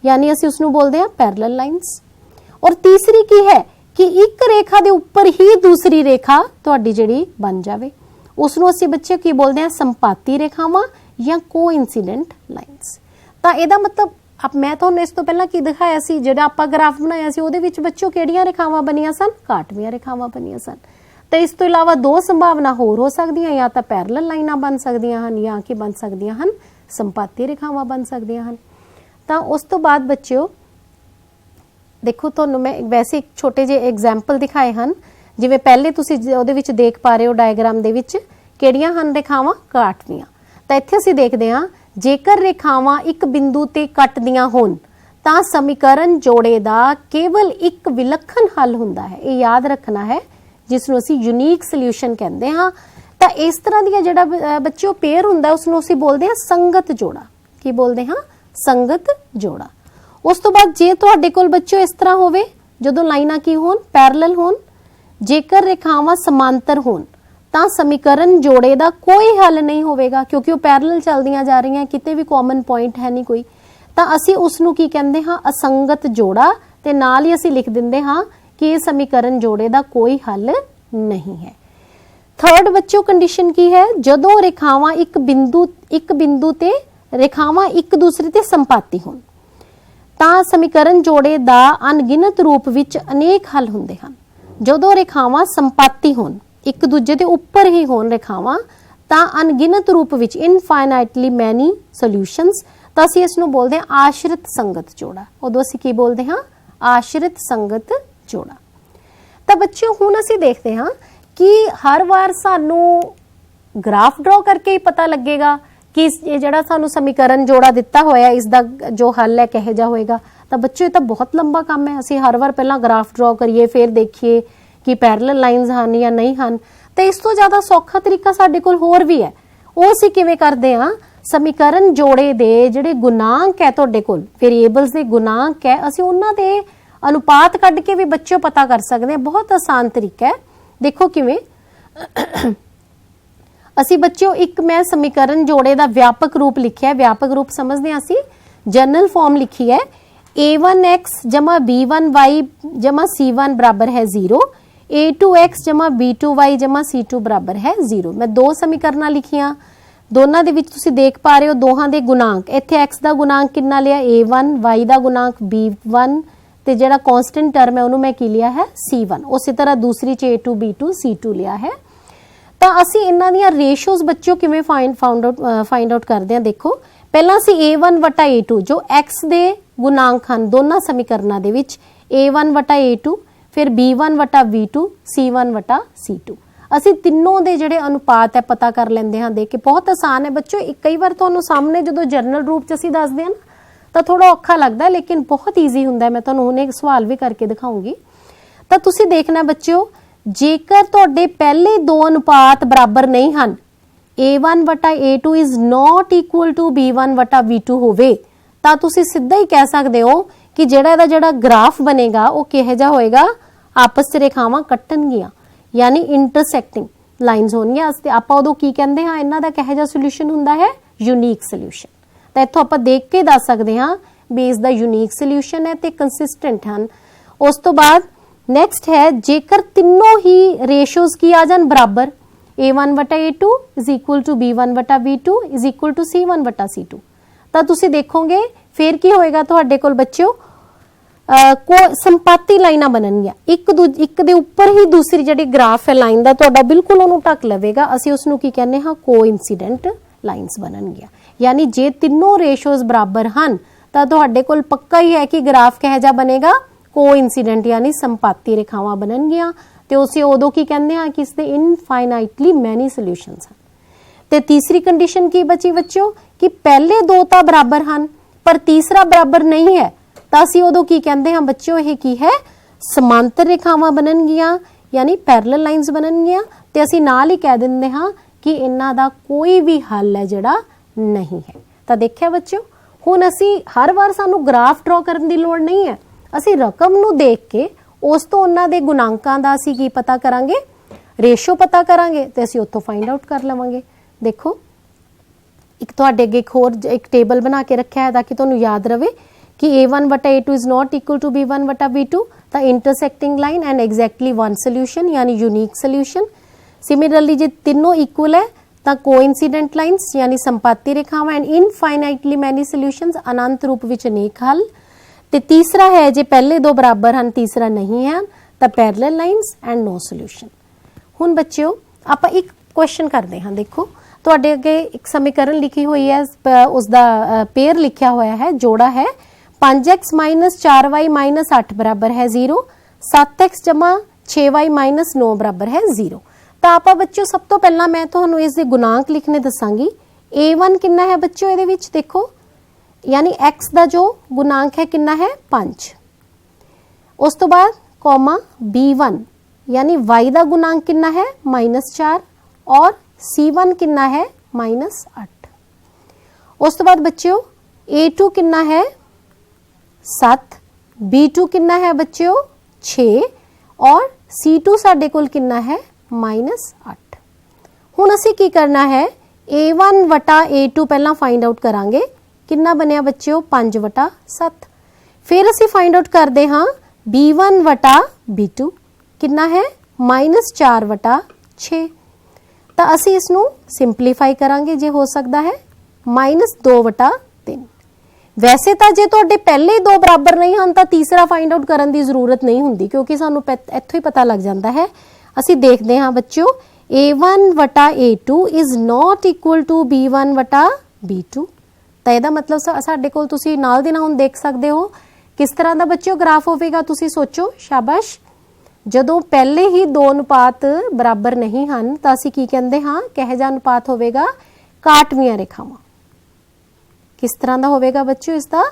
Speaker 1: यानी असीं उसनूं बोलदे हां पैरेलल लाइन्स। और तीसरी की है कि एक रेखा दे उपर ही दूसरी रेखा तुहाडी जिहड़ी बन जावे, उसनूं असीं बच्चे की बोलदे हां संपाती रेखावां या कोइंसिडेंट लाइन्स। तां इहदा मतलब अब मैं तुहानूं इस तो पहलां की दिखाया सी, जिहड़ा आपां ग्राफ बनाया सी ਉਹਦੇ ਵਿੱਚ बच्चों ਕਿਹੜੀਆਂ रेखावां बनियां सन, काटवियां रेखावां बनियां सन। ਤੇ ਇਸ ਤੋਂ ਇਲਾਵਾ 2 ਸੰਭਾਵਨਾ ਹੋਰ ਹੋ ਸਕਦੀਆਂ, ਜਾਂ ਤਾਂ ਪੈਰਲਲ ਲਾਈਨਾਂ ਬਣ ਸਕਦੀਆਂ ਹਨ ਜਾਂ ਕਿ ਬਣ ਸਕਦੀਆਂ ਹਨ ਸੰਪਾਤੀ ਰੇਖਾਵਾਂ ਬਣ ਸਕਦੀਆਂ ਹਨ। ਤਾਂ ਉਸ ਤੋਂ ਬਾਅਦ ਬੱਚਿਓ ਦੇਖੋ ਤੁਹਾਨੂੰ ਮੈਂ ਵੈਸੇ ਇੱਕ ਛੋਟੇ ਜਿਹੇ ਐਗਜ਼ਾਮਪਲ ਦਿਖਾਏ ਹਨ, ਜਿਵੇਂ ਪਹਿਲੇ ਤੁਸੀਂ ਉਹਦੇ ਵਿੱਚ ਦੇਖ ਪਾ ਰਹੇ ਹੋ ਡਾਇਗਰਾਮ ਦੇ ਵਿੱਚ ਕਿਹੜੀਆਂ ਹਨ ਰੇਖਾਵਾਂ, ਕਾਟਵੀਆਂ। ਤਾਂ ਇੱਥੇ ਅਸੀਂ ਦੇਖਦੇ ਹਾਂ ਜੇਕਰ ਰੇਖਾਵਾਂ ਇੱਕ ਬਿੰਦੂ ਤੇ ਕੱਟਦੀਆਂ ਹੋਣ ਤਾਂ ਸਮੀਕਰਨ ਜੋੜੇ ਦਾ ਕੇਵਲ ਇੱਕ ਵਿਲੱਖਣ ਹੱਲ ਹੁੰਦਾ ਹੈ। ਇਹ ਯਾਦ ਰੱਖਣਾ ਹੈ, ਜਿਸ ਨੂੰ ਅਸੀਂ ਯੂਨੀਕ ਸੋਲੂਸ਼ਨ ਕਹਿੰਦੇ ਹਾਂ। ਤਾਂ ਇਸ ਤਰ੍ਹਾਂ ਦੀਆਂ ਜਿਹੜਾ ਬੱਚਿਓ ਪੇਅਰ ਹੁੰਦਾ ਉਸ ਨੂੰ ਅਸੀਂ ਬੋਲਦੇ ਹਾਂ ਸੰਗਤ ਜੋੜਾ। ਕੀ ਬੋਲਦੇ ਹਾਂ, ਸੰਗਤ ਜੋੜਾ। ਉਸ ਤੋਂ ਬਾਅਦ ਜੇ ਤੁਹਾਡੇ ਕੋਲ ਬੱਚਿਓ ਇਸ ਤਰ੍ਹਾਂ ਹੋਵੇ, ਜਦੋਂ ਲਾਈਨਾਂ ਕੀ ਹੋਣ, ਪੈਰਲਲ ਹੋਣ, ਜੇਕਰ ਰੇਖਾਵਾਂ ਸਮਾਂਤਰ ਹੋਣ ਤਾਂ ਸਮੀਕਰਨ ਜੋੜੇ ਦਾ ਕੋਈ ਹੱਲ ਨਹੀਂ ਹੋਵੇਗਾ, ਕਿਉਂਕਿ ਉਹ ਪੈਰਲਲ ਚੱਲਦੀਆਂ ਜਾ ਰਹੀਆਂ, ਕਿਤੇ ਵੀ ਕਾਮਨ ਪੁਆਇੰਟ ਹੈ ਨਹੀਂ ਕੋਈ। ਤਾਂ ਅਸੀਂ ਉਸ ਨੂੰ ਕੀ ਕਹਿੰਦੇ ਹਾਂ, ਅਸੰਗਤ ਜੋੜਾ। ਤੇ ਨਾਲ ਹੀ ਅਸੀਂ ਲਿਖ ਦਿੰਦੇ ਹਾਂ ਕਿ ਇਹ ਸਮੀਕਰਨ ਜੋੜੇ ਦਾ ਕੋਈ ਹੱਲ ਨਹੀਂ ਹੈ। ਥਰਡ ਬੱਚਿਓ ਕੰਡੀਸ਼ਨ ਕੀ ਹੈ, ਜਦੋਂ ਰੇਖਾਵਾਂ ਇੱਕ ਬਿੰਦੂ ਤੇ ਰੇਖਾਵਾਂ ਇੱਕ ਦੂਸਰੇ ਤੇ ਸੰਪਾਤੀ ਹੋਣ ਤਾਂ ਸਮੀਕਰਨ ਜੋੜੇ ਦਾ ਅਣਗਿਣਤ ਰੂਪ ਵਿੱਚ ਅਨੇਕ ਹੱਲ ਹੁੰਦੇ ਹਨ। ਜਦੋਂ ਰੇਖਾਵਾਂ ਸੰਪਾਤੀ ਹੋਣ, ਇੱਕ ਦੂਜੇ ਦੇ ਉੱਪਰ ਹੀ ਹੋਣ ਰੇਖਾਵਾਂ, ਤਾਂ ਅਣਗਿਣਤ ਰੂਪ ਵਿੱਚ ਇਨਫਾਈਨਾਈਟਲੀ ਮੈਨੀ ਸੋਲੂਸ਼ਨਸ, ਤਾਂ ਅਸੀਂ ਇਸ ਨੂੰ ਬੋਲਦੇ ਹਾਂ ਆਸ਼ਰਿਤ ਸੰਗਤ ਜੋੜਾ। ਉਦੋਂ ਅਸੀਂ ਕੀ ਬੋਲਦੇ ਹਾਂ, ਆਸ਼ਰਿਤ ਸੰਗਤ ਜੋੜਾ। ਤਾਂ ਬੱਚਿਓ ਹੁਣ ਅਸੀਂ ਦੇਖਦੇ ਹਾਂ ਕਿ ਹਰ ਵਾਰ ਸਾਨੂੰ ਗ੍ਰਾਫ ਡਰਾ ਕਰਕੇ ਹੀ ਪਤਾ ਲੱਗੇਗਾ ਕਿ ਇਹ ਜਿਹੜਾ ਸਾਨੂੰ ਸਮੀਕਰਨ ਜੋੜਾ ਦਿੱਤਾ ਹੋਇਆ ਇਸ ਦਾ ਜੋ ਹੱਲ ਹੈ ਕਿਹੋ ਜਿਹਾ ਹੋਏਗਾ। ਤਾਂ ਬੱਚਿਓ ਇਹ ਤਾਂ ਬਹੁਤ ਲੰਬਾ ਕੰਮ ਹੈ, ਅਸੀਂ ਹਰ ਵਾਰ ਪਹਿਲਾਂ ਗ੍ਰਾਫ ਡਰਾ ਕਰੀਏ ਫਿਰ ਦੇਖੀਏ ਕਿ ਪੈਰਲਲ ਲਾਈਨਸ ਹਨ ਜਾਂ ਨਹੀਂ ਹਨ। ਤੇ ਇਸ ਤੋਂ ਜ਼ਿਆਦਾ ਸੌਖਾ ਤਰੀਕਾ ਸਾਡੇ ਕੋਲ ਹੋਰ ਵੀ ਹੈ। ਉਹ ਅਸੀਂ ਕਿਵੇਂ ਕਰਦੇ ਹਾਂ, ਸਮੀਕਰਨ ਜੋੜੇ ਦੇ ਜਿਹੜੇ ਗੁਣਾਂਕ ਹੈ ਤੁਹਾਡੇ ਕੋਲ, ਵੇਰੀਏਬਲਸ ਦੇ ਗੁਣਾਂਕ ਹੈ, ਅਸੀਂ ਉਹਨਾਂ ਦੇ ਅਨੁਪਾਤ ਕੱਢ ਕੇ ਵੀ ਬੱਚਿਓ ਪਤਾ ਕਰ ਸਕਦੇ ਹਾਂ। ਬਹੁਤ ਆਸਾਨ ਤਰੀਕਾ ਹੈ, ਦੇਖੋ ਕਿਵੇਂ। ਅਸੀਂ ਬੱਚਿਓ ਇੱਕ ਮੈਂ ਸਮੀਕਰਨ ਜੋੜੇ ਦਾ ਵਿਆਪਕ ਰੂਪ ਲਿਖਿਆ, ਵਿਆਪਕ ਰੂਪ ਸਮਝਦੇ ਹਾਂ ਅਸੀਂ, ਜਨਰਲ ਫਾਰਮ ਲਿਖੀ ਹੈ a1x b1y c1 बराबर है 0, a2x b2y c2 बराबर है 0। मैं 2 समीकरण लिखियां, दोनों ਦੇ ਵਿੱਚ ਤੁਸੀਂ ਦੇਖ ਪਾ ਰਹੇ ਹੋ ਦੋਹਾਂ ਦੇ ਗੁਣਾਂਕ। ਇੱਥੇ x ਦਾ ਗੁਣਾਂਕ ਕਿੰਨਾ ਲਿਆ, a1, y ਦਾ ਗੁਣਾਂਕ b1 ਤੇ ਜਿਹੜਾ ਕਾਂਸਟੈਂਟ ਟਰਮ ਹੈ ਉਹਨੂੰ ਮੈਂ ਕੀ ਲਿਆ ਹੈ, c1। ਉਸੇ ਤਰ੍ਹਾਂ ਦੂਸਰੀ ਚ a2 b2 c2 ਲਿਆ ਹੈ। ਤਾਂ ਅਸੀਂ ਇਹਨਾਂ ਦੀਆਂ ਰੇਸ਼ੀਓਜ਼ ਬੱਚਿਓ ਕਿਵੇਂ ਫਾਈਂਡ ਆਊਟ ਕਰਦੇ ਹਾਂ, ਦੇਖੋ ਪਹਿਲਾਂ ਅਸੀਂ a1 ਵਟਾ a2 ਜੋ x ਦੇ ਗੁਣਾਂਕ ਹਨ ਦੋਨਾਂ ਸਮੀਕਰਨਾਂ ਦੇ ਵਿੱਚ, a1 ਵਟਾ a2, ਫਿਰ b1 ਵਟਾ b2, c1 ਵਟਾ c2, ਅਸੀਂ ਤਿੰਨੋਂ ਦੇ ਜਿਹੜੇ ਅਨੁਪਾਤ ਹੈ ਪਤਾ ਕਰ ਲੈਂਦੇ ਹਾਂ। ਦੇਖ ਕੇ ਬਹੁਤ ਆਸਾਨ ਹੈ ਬੱਚਿਓ। ਕਈ ਵਾਰ ਤੁਹਾਨੂੰ ਸਾਹਮਣੇ ਜਦੋਂ ਜਨਰਲ ਰੂਪ ਚ ਅਸੀਂ ਦੱਸਦੇ ਹਾਂ ਨਾ ਤਾਂ ਥੋੜਾ ਔਖਾ ਲੱਗਦਾ, ਲੇਕਿਨ ਬਹੁਤ ਈਜ਼ੀ ਹੁੰਦਾ। ਮੈਂ ਤੁਹਾਨੂੰ ਹੁਣ ਇੱਕ ਸਵਾਲ ਵੀ ਕਰਕੇ ਦਿਖਾਉਂਗੀ। ਤਾਂ ਤੁਸੀਂ ਦੇਖਣਾ ਬੱਚਿਓ, ਜੇਕਰ ਤੁਹਾਡੇ ਪਹਿਲੇ 2 ਅਨੁਪਾਤ ਬਰਾਬਰ ਨਹੀਂ ਹਨ, a1 ਵਟਾ a2 is not equal to b1 ਵਟਾ b2 ਹੋਵੇ, ਤਾਂ ਤੁਸੀਂ ਸਿੱਧਾ ਹੀ ਕਹਿ ਸਕਦੇ ਹੋ ਕਿ ਜਿਹੜਾ ਗ੍ਰਾਫ ਬਣੇਗਾ ਉਹ ਕਿਹੋ ਜਿਹਾ ਹੋਏਗਾ, ਆਪਸ ਚ ਰੇਖਾਵਾਂ ਕੱਟਣਗੀਆਂ, ਯਾਨੀ ਇੰਟਰਸੈਕਟਿੰਗ ਲਾਈਨਸ ਹੋਣਗੀਆਂ। ਤੇ ਆਪਾਂ ਉਦੋਂ ਕੀ ਕਹਿੰਦੇ ਹਾਂ, ਇਹਨਾਂ ਦਾ ਕਿਹੋ ਜਿਹਾ ਸੋਲੂਸ਼ਨ ਹੁੰਦਾ ਹੈ, ਯੂਨੀਕ ਸੋਲੂਸ਼ਨ। ਤਾਂ ਇੱਥੋਂ ਆਪਾਂ ਦੇਖ ਕੇ ਦੱਸ ਸਕਦੇ ਹਾਂ ਵੀ ਇਸ ਦਾ ਯੂਨੀਕ ਸੋਲੂਸ਼ਨ ਹੈ ਤੇ ਕੰਸਿਸਟੈਂਟ ਹਨ। ਉਸ ਤੋਂ ਬਾਅਦ ਨੈਕਸਟ ਹੈ, ਜੇਕਰ ਤਿੰਨੋਂ ਹੀ ਰੇਸ਼ੀਓਜ਼ ਕੀ ਆ ਜਾਣ ਬਰਾਬਰ, a1 ਵਟਾ a2 is equal to b1 ਵਟਾ b2 is equal to c1 ਵਟਾ c2, ਤਾਂ ਤੁਸੀਂ ਦੇਖੋਗੇ ਫਿਰ ਕੀ ਹੋਏਗਾ ਤੁਹਾਡੇ ਕੋਲ ਬੱਚਿਓ, को संपाती लाइनां बननगियां, एक दे उपर ही दूसरी जिहड़ी ग्राफ है लाइन दा तुहाडा बिल्कुल उहनूं ढक लवेगा, असीं उसनूं की कहने हां कोइंसीडेंट लाइनस बननगियां। यानी जे तीनों रेशोज बराबर हन तां तुहाडे कोल पक्का ही है कि ग्राफ किहो जिहा बनेगा, कोइंसीडेंट यानी संपाती रेखावां बननगियां। ते उसी उदों की कहंदे हां कि इसदे इनफाइनाइटली मैनी सोल्यूशनस हन। ते तीसरी कंडीशन की बची बच्चों कि पहले दो तां बराबर हन पर तीसरा बराबर नहीं है, ਤਾਂ ਅਸੀਂ ਉਦੋਂ ਕੀ ਕਹਿੰਦੇ ਹਾਂ ਬੱਚਿਓ, ਇਹ ਕੀ ਹੈ, ਸਮਾਂਤਰ ਰੇਖਾਵਾਂ ਬਣਨਗੀਆਂ ਯਾਨੀ ਪੈਰਲਲ ਲਾਈਨਸ ਬਣਨਗੀਆਂ। ਤੇ ਅਸੀਂ ਨਾਲ ਹੀ ਕਹਿ ਦਿੰਦੇ ਹਾਂ ਕਿ ਇਹਨਾਂ ਦਾ ਕੋਈ ਵੀ ਹੱਲ ਹੈ ਜਿਹੜਾ ਨਹੀਂ ਹੈ। ਤਾਂ ਦੇਖਿਆ ਬੱਚਿਓ, ਹੁਣ ਅਸੀਂ ਹਰ ਵਾਰ ਸਾਨੂੰ ਗ੍ਰਾਫ ਡਰਾ ਕਰਨ ਦੀ ਲੋੜ ਨਹੀਂ ਹੈ, ਅਸੀਂ ਰਕਮ ਨੂੰ ਦੇਖ ਕੇ ਉਸ ਤੋਂ ਉਹਨਾਂ ਦੇ ਗੁਣਾਂਕਾਂ ਦਾ ਅਸੀਂ ਕੀ ਪਤਾ ਕਰਾਂਗੇ, ਰੇਸ਼ੋ ਪਤਾ ਕਰਾਂਗੇ ਤੇ ਅਸੀਂ ਉੱਥੋਂ ਫਾਈਂਡ ਆਊਟ ਕਰ ਲਵਾਂਗੇ। ਦੇਖੋ ਇੱਕ ਤੁਹਾਡੇ ਅੱਗੇ ਇੱਕ ਹੋਰ ਇੱਕ ਟੇਬਲ ਬਣਾ ਕੇ ਰੱਖਿਆ ਹੈ ਤਾਂ ਕਿ ਤੁਹਾਨੂੰ ਯਾਦ ਰਵੇ कि a1 बटा a2 is not equal to b1 बटा b2, the intersecting line and exactly one solution यानी यूनिक सोल्यूशन। सिमिलरली जे तीनों इक्वल है तो कोइंसीडेंट लाइन्स यानी संपाती रेखावां एंड इनफाइनाइटली मैनी सोल्यूशंस अनंत रूप विच अनेक हल। ते तीसरा है जे पहले दो बराबर हैं तीसरा नहीं है तो parallel lines and no solution. हुण बच्चों आपां एक क्वेश्चन करते हैं। देखो तुहाडे अगे एक समीकरण लिखी हुई है, उसका पेयर लिखा हुआ है, जोड़ा है 5x माइनस 4y माइनस 8 बराबर है 0, 7x जमा 6y माइनस 9 बराबर है 0। तो आप बच्चों सब तो पहला मैं तुहानूं इस दे गुणांक लिखने दसांगी। a1 कितना है बच्चों इहदे विच देखो, यानी x का जो गुणांक है कितना है 5। उस तो बाद कॉमा b1 यानी y का गुणांक कितना है -4 और c1 कितना है -8। उस तो बाद बच्चों a2 कितना है 7, b2 कितना है बच्चों 6 और c2 साडे कोल कितना है -8। हुण असीं की करना है, a1 वटा a2 पहला फाइंड आउट करांगे, कितना बनया बच्चों 5 वटा 7। फिर असीं फाइंड आउट करते हाँ b1 वटा b2 कितना है -4 वटा 6। तो असीं इसनूं सिंपलीफाई करांगे जे हो सकता है -2 वटा 3। वैसे तो जे तुहाडे पहले दो बराबर नहीं हैं तो तीसरा फाइंड आउट करने की जरूरत नहीं होंदी क्योंकि सानू इत्थों ही पता लग जाता है। असीं देखते हाँ बच्चों a1 वटा a2 is not equal to b1 वटा b2। तो यदा मतलब साडे कोल तुसीं नाल दी नाल हुण देख सकते हो किस तरह का बच्चों ग्राफ होवेगा। तुसीं सोचो, शाबाश, जदों पहले ही दो अनुपात बराबर नहीं हैं तो असीं की कहंदे हाँ, किहो जिहा अनुपात होवेगा, काटवीआं रेखावां। किस तरह का होवेगा बच्चों, इसका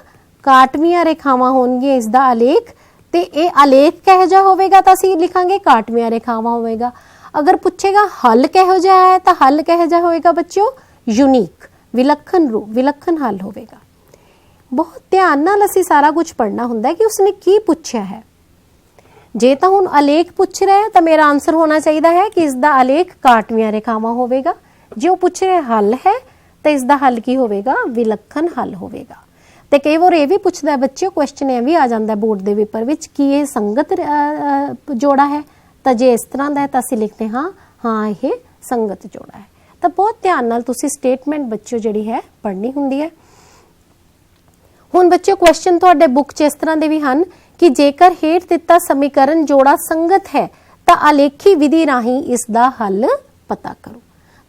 Speaker 1: काटवीआं रेखावां होणगीआं, इसका आलेख। ते ये आलेख किहो जिहा होवेगा तो असीं लिखांगे काटवीआं रेखावां होवेगा। अगर पूछेगा हल किहो जिहा है तो हल किहो जिहा होएगा बच्चों, यूनिक, विलक्षण रूप, विलक्षण हल होवेगा। बहुत ध्यान नाल असीं सारा कुछ पढ़ना हुंदा है कि उसने की पूछा है। जे तो हुण आलेख पूछ रहा है तो मेरा आंसर होना चाहिए है कि इसका आलेख काटवीआं रेखावां होवेगा। जे वो पूछ रहे हल है तो इसका हल की होवेगा, विलक्षण हल होवेगा। तो कई बार ये भी पूछता है बच्चों, क्वेश्चन ये भी आ जाता है बोर्ड के पेपर में कि यह संगत जोड़ा है। तो जे इस तरह का है तो असीं लिखते हाँ हाँ ये संगत जोड़ा है। तो बहुत ध्यान नाल तुसीं स्टेटमेंट बच्चों जिहड़ी है पढ़नी हुंदी है। हुण बच्चों क्वेश्चन तुहाडे बुक च इस तरह के भी हैं कि जेकर हेठ दिता समीकरण जोड़ा संगत है तो आलेखी विधि राही इसका हल पता करो।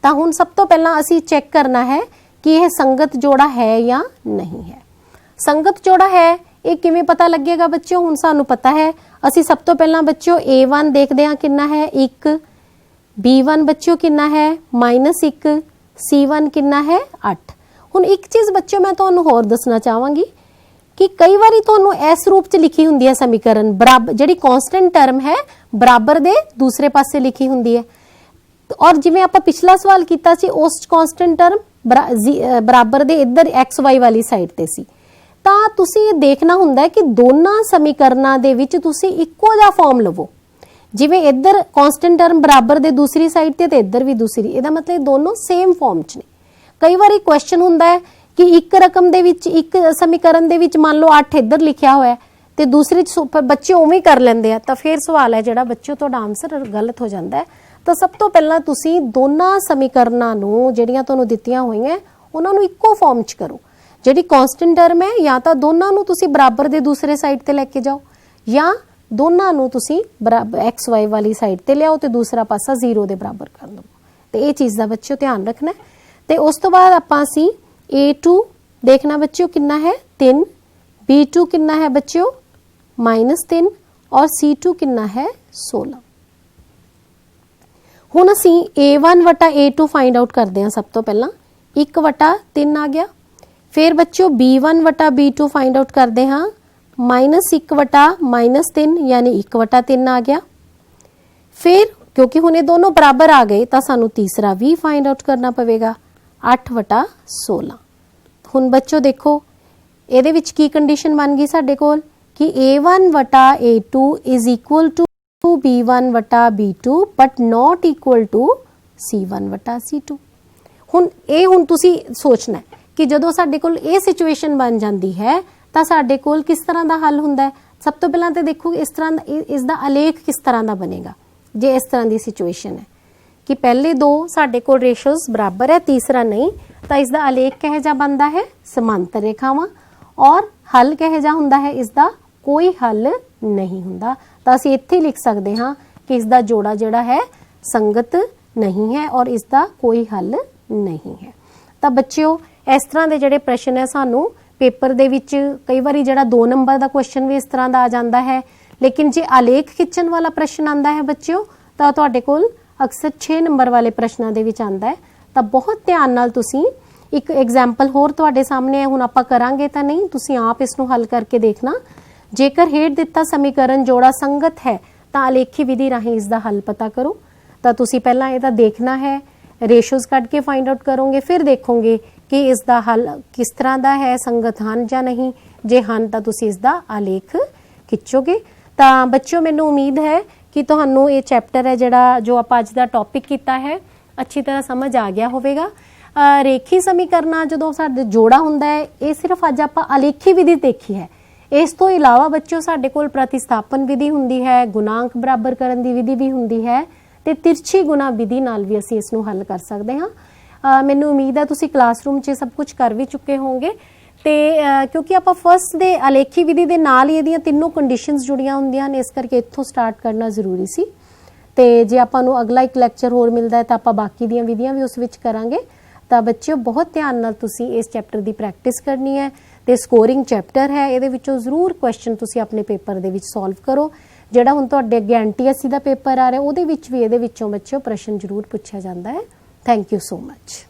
Speaker 1: तो हुण सब तो पहला असीं चेक करना है कि यह संगत जोड़ा है या नहीं है। संगत जोड़ा है ये किवें पता लगेगा बच्चों, हुण सानू पता है। असीं सब तो पहला बच्चों a1 देखते हैं कितना है 1, b1 बच्चों कितना है -1, c1 कितना है 8। हुण एक चीज़ बच्चों मैं तुहानू होर दसना चाहांगी कि कई बारी तुहानू इस रूप च लिखी हुंदी है समीकरण, बराबर जिहड़ी कॉन्स्टेंट टर्म है बराबर दे दूसरे पासे लिखी हुंदी है। और जिवें आपां पिछला सवाल कीता सी उस कॉन्स्टेंट टर्म बराबर दे इधर एक्स वाई वाली साइड ते सी। तां तुसीं देखना हुंदा है कि दोनों समीकरणां दे विच तुसीं इक्को जिहा फॉर्म लवो। जिवें इधर कॉन्स्टेंट टर्म बराबर दे दूसरी साइड ते इधर भी दूसरी, इहदा मतलब दोनों सेम फॉर्म च ने। कई बार क्वेश्चन हुंदा है कि एक रकम दे विच एक समीकरण दे विच मान लो 8 इधर लिखिया होया है ते दूसरे बच्चे उवें कर लैंदे आ, तां फिर सवाल है जिहड़ा बच्चों तुहाडा आंसर गलत हो जाता है। तो सब तो पहला तुसीं दोनों समीकरणां नूं जिहड़ियां तुहानूं दित्तियां होईयां उहनां नूं इक्को फॉर्म च करो। ਜਿਹੜੀ ਕਾਂਸਟੈਂਟ ਟਰਮ ਹੈ ਜਾਂ ਤਾਂ ਦੋਨਾਂ ਨੂੰ ਤੁਸੀਂ ਬਰਾਬਰ ਦੇ ਦੂਸਰੇ ਸਾਈਡ ਤੇ ਲੈ ਕੇ ਜਾਓ ਜਾਂ ਦੋਨਾਂ ਨੂੰ ਤੁਸੀਂ एक्स वाई वाली साइड ਤੇ ਲਿਆਓ ਤੇ ਦੂਸਰਾ ਪਾਸਾ 0 ਦੇ ਬਰਾਬਰ ਕਰ ਦਿਓ। ਤੇ ਇਹ ਚੀਜ਼ ਦਾ ਬੱਚਿਓ ਧਿਆਨ ਰੱਖਣਾ। ਤੇ ਉਸ ਤੋਂ ਬਾਅਦ ਆਪਾਂ ਅਸੀਂ A2 देखना बच्चों कितना है 3, B2 कितना है बच्चों -3 और C2 कितना है 16। ਹੁਣ ਅਸੀਂ A1 ਵਟਾ A2 फाइंड आउट करते हैं। सब तो पहला 1/3 आ गया। फिर बच्चों B1 वटा B2 फाइंड आउट करते हैं -1 वटा -3 यानी 1/3 आ गया। फिर क्योंकि हुणे दोनों बराबर आ गए तो सानू तीसरा भी फाइंड आउट करना पवेगा 8/16। हुण बच्चों देखो ਇਹਦੇ ਵਿੱਚ ਕੀ ਕੰਡੀਸ਼ਨ ਬਣ ਗਈ ਸਾਡੇ ਕੋਲ ਕਿ A1 ਵਟਾ A2 is equal to B1 ਵਟਾ B2 but not equal to C1 ਵਟਾ C2। ਹੁਣ ਤੁਸੀਂ ਸੋਚਣਾ ਕਿ ਜਦੋਂ ਸਾਡੇ ਕੋਲ ਇਹ ਸਿਚੁਏਸ਼ਨ ਬਣ ਜਾਂਦੀ ਹੈ ਤਾਂ ਸਾਡੇ ਕੋਲ ਕਿਸ ਤਰ੍ਹਾਂ ਦਾ ਹੱਲ ਹੁੰਦਾ ਹੈ। ਸਭ ਤੋਂ ਪਹਿਲਾਂ ਤੇ ਦੇਖੋ ਇਸ ਤਰ੍ਹਾਂ ਇਸ ਦਾ ਆਲੇਖ ਕਿਸ ਤਰ੍ਹਾਂ ਦਾ ਬਣੇਗਾ। ਜੇ ਇਸ ਤਰ੍ਹਾਂ ਦੀ ਸਿਚੁਏਸ਼ਨ ਹੈ कि पहले दो साडे कोल रेशियोज बराबर है तीसरा नहीं, तो इसका आलेख कहे जा बनता है समांतर रेखावां और हल कहे जा हुंदा है इसका कोई हल नहीं हुंदा। तो असीं इत्थे लिख सकते हाँ कि इसका जोड़ा जिहड़ा है संगत नहीं है और इसका कोई हल नहीं है। तो बच्चों इस तरह के जिहड़े प्रश्न है सानू पेपर दे विच कई बारी जिहड़ा 2 नंबर का क्वेश्चन भी इस तरह का आ जाता है, लेकिन जे आलेख खिंचण वाला प्रश्न आंदा है बच्चों तो तुहाडे कोल अक्सर 6 नंबर वाले प्रश्नों के विच आंदा है। तो बहुत ध्यान नाल तुसीं एक एग्जाम्पल होर तुहाडे सामने है, हुण आपां करांगे तां नहीं, तुसीं आप इसनूं हल करके देखना। जेकर हेठ दिता समीकरण जोड़ा संगत है तो आलेखी विधि राहीं इसका हल पता करो। तो तुसीं पहलां इहदा देखना है, रेशोज कढ के फाइंड आउट करोगे, फिर देखोगे कि इसका हल किस तरह का है, संगत हन जां नहीं। जे हन तो तुसीं इसका आलेख खिंचोगे। तो बच्चों मैनूं उम्मीद है कि तुहानूं ये चैप्टर है जिहड़ा जो आपां अज दा टॉपिक कीता है अच्छी तरह समझ आ गया होवेगा। रेखी समीकरण जदों साडे जोड़ा हुंदा है ये सिर्फ अज आपां आलेखी विधि देखी है। इस तो इलावा बच्चों साडे कोल प्रतिस्थापन विधि हुंदी है, गुणांक बराबर करन दी विधि भी हुंदी है ते तिरछी गुणा विधि नाल भी असीं इसनूं हल कर सकदे हां। मैनूं उम्मीद है तुसीं क्लासरूम 'च सब कुछ कर भी चुके होंगे। तो क्योंकि आप फस्ट दे आलेखी विधि के नाल ही इहदियां तीनों कंडीशनस जुड़ियां हुंदियां ने, इस करके इत्थों स्टार्ट करना जरूरी सी। तो जे आपां नूं अगला एक लैक्चर होर मिलदा है तो आपां बाकी दीयां विधियां भी उस विच करांगे। तो बच्चों बहुत ध्यान नाल तुसीं इस चैप्टर की प्रैक्टिस करनी है। तो स्कोरिंग चैप्टर है, इहदे विचों जरूर क्वेश्चन तुसीं अपने पेपर दे विच सॉल्व करो। जिहड़ा हुण तुहाडे अगे NTSC दा पेपर आ रहा उहदे विच भी इहदे विचों बच्चों प्रश्न जरूर पूछा जाता है। Thank you so much.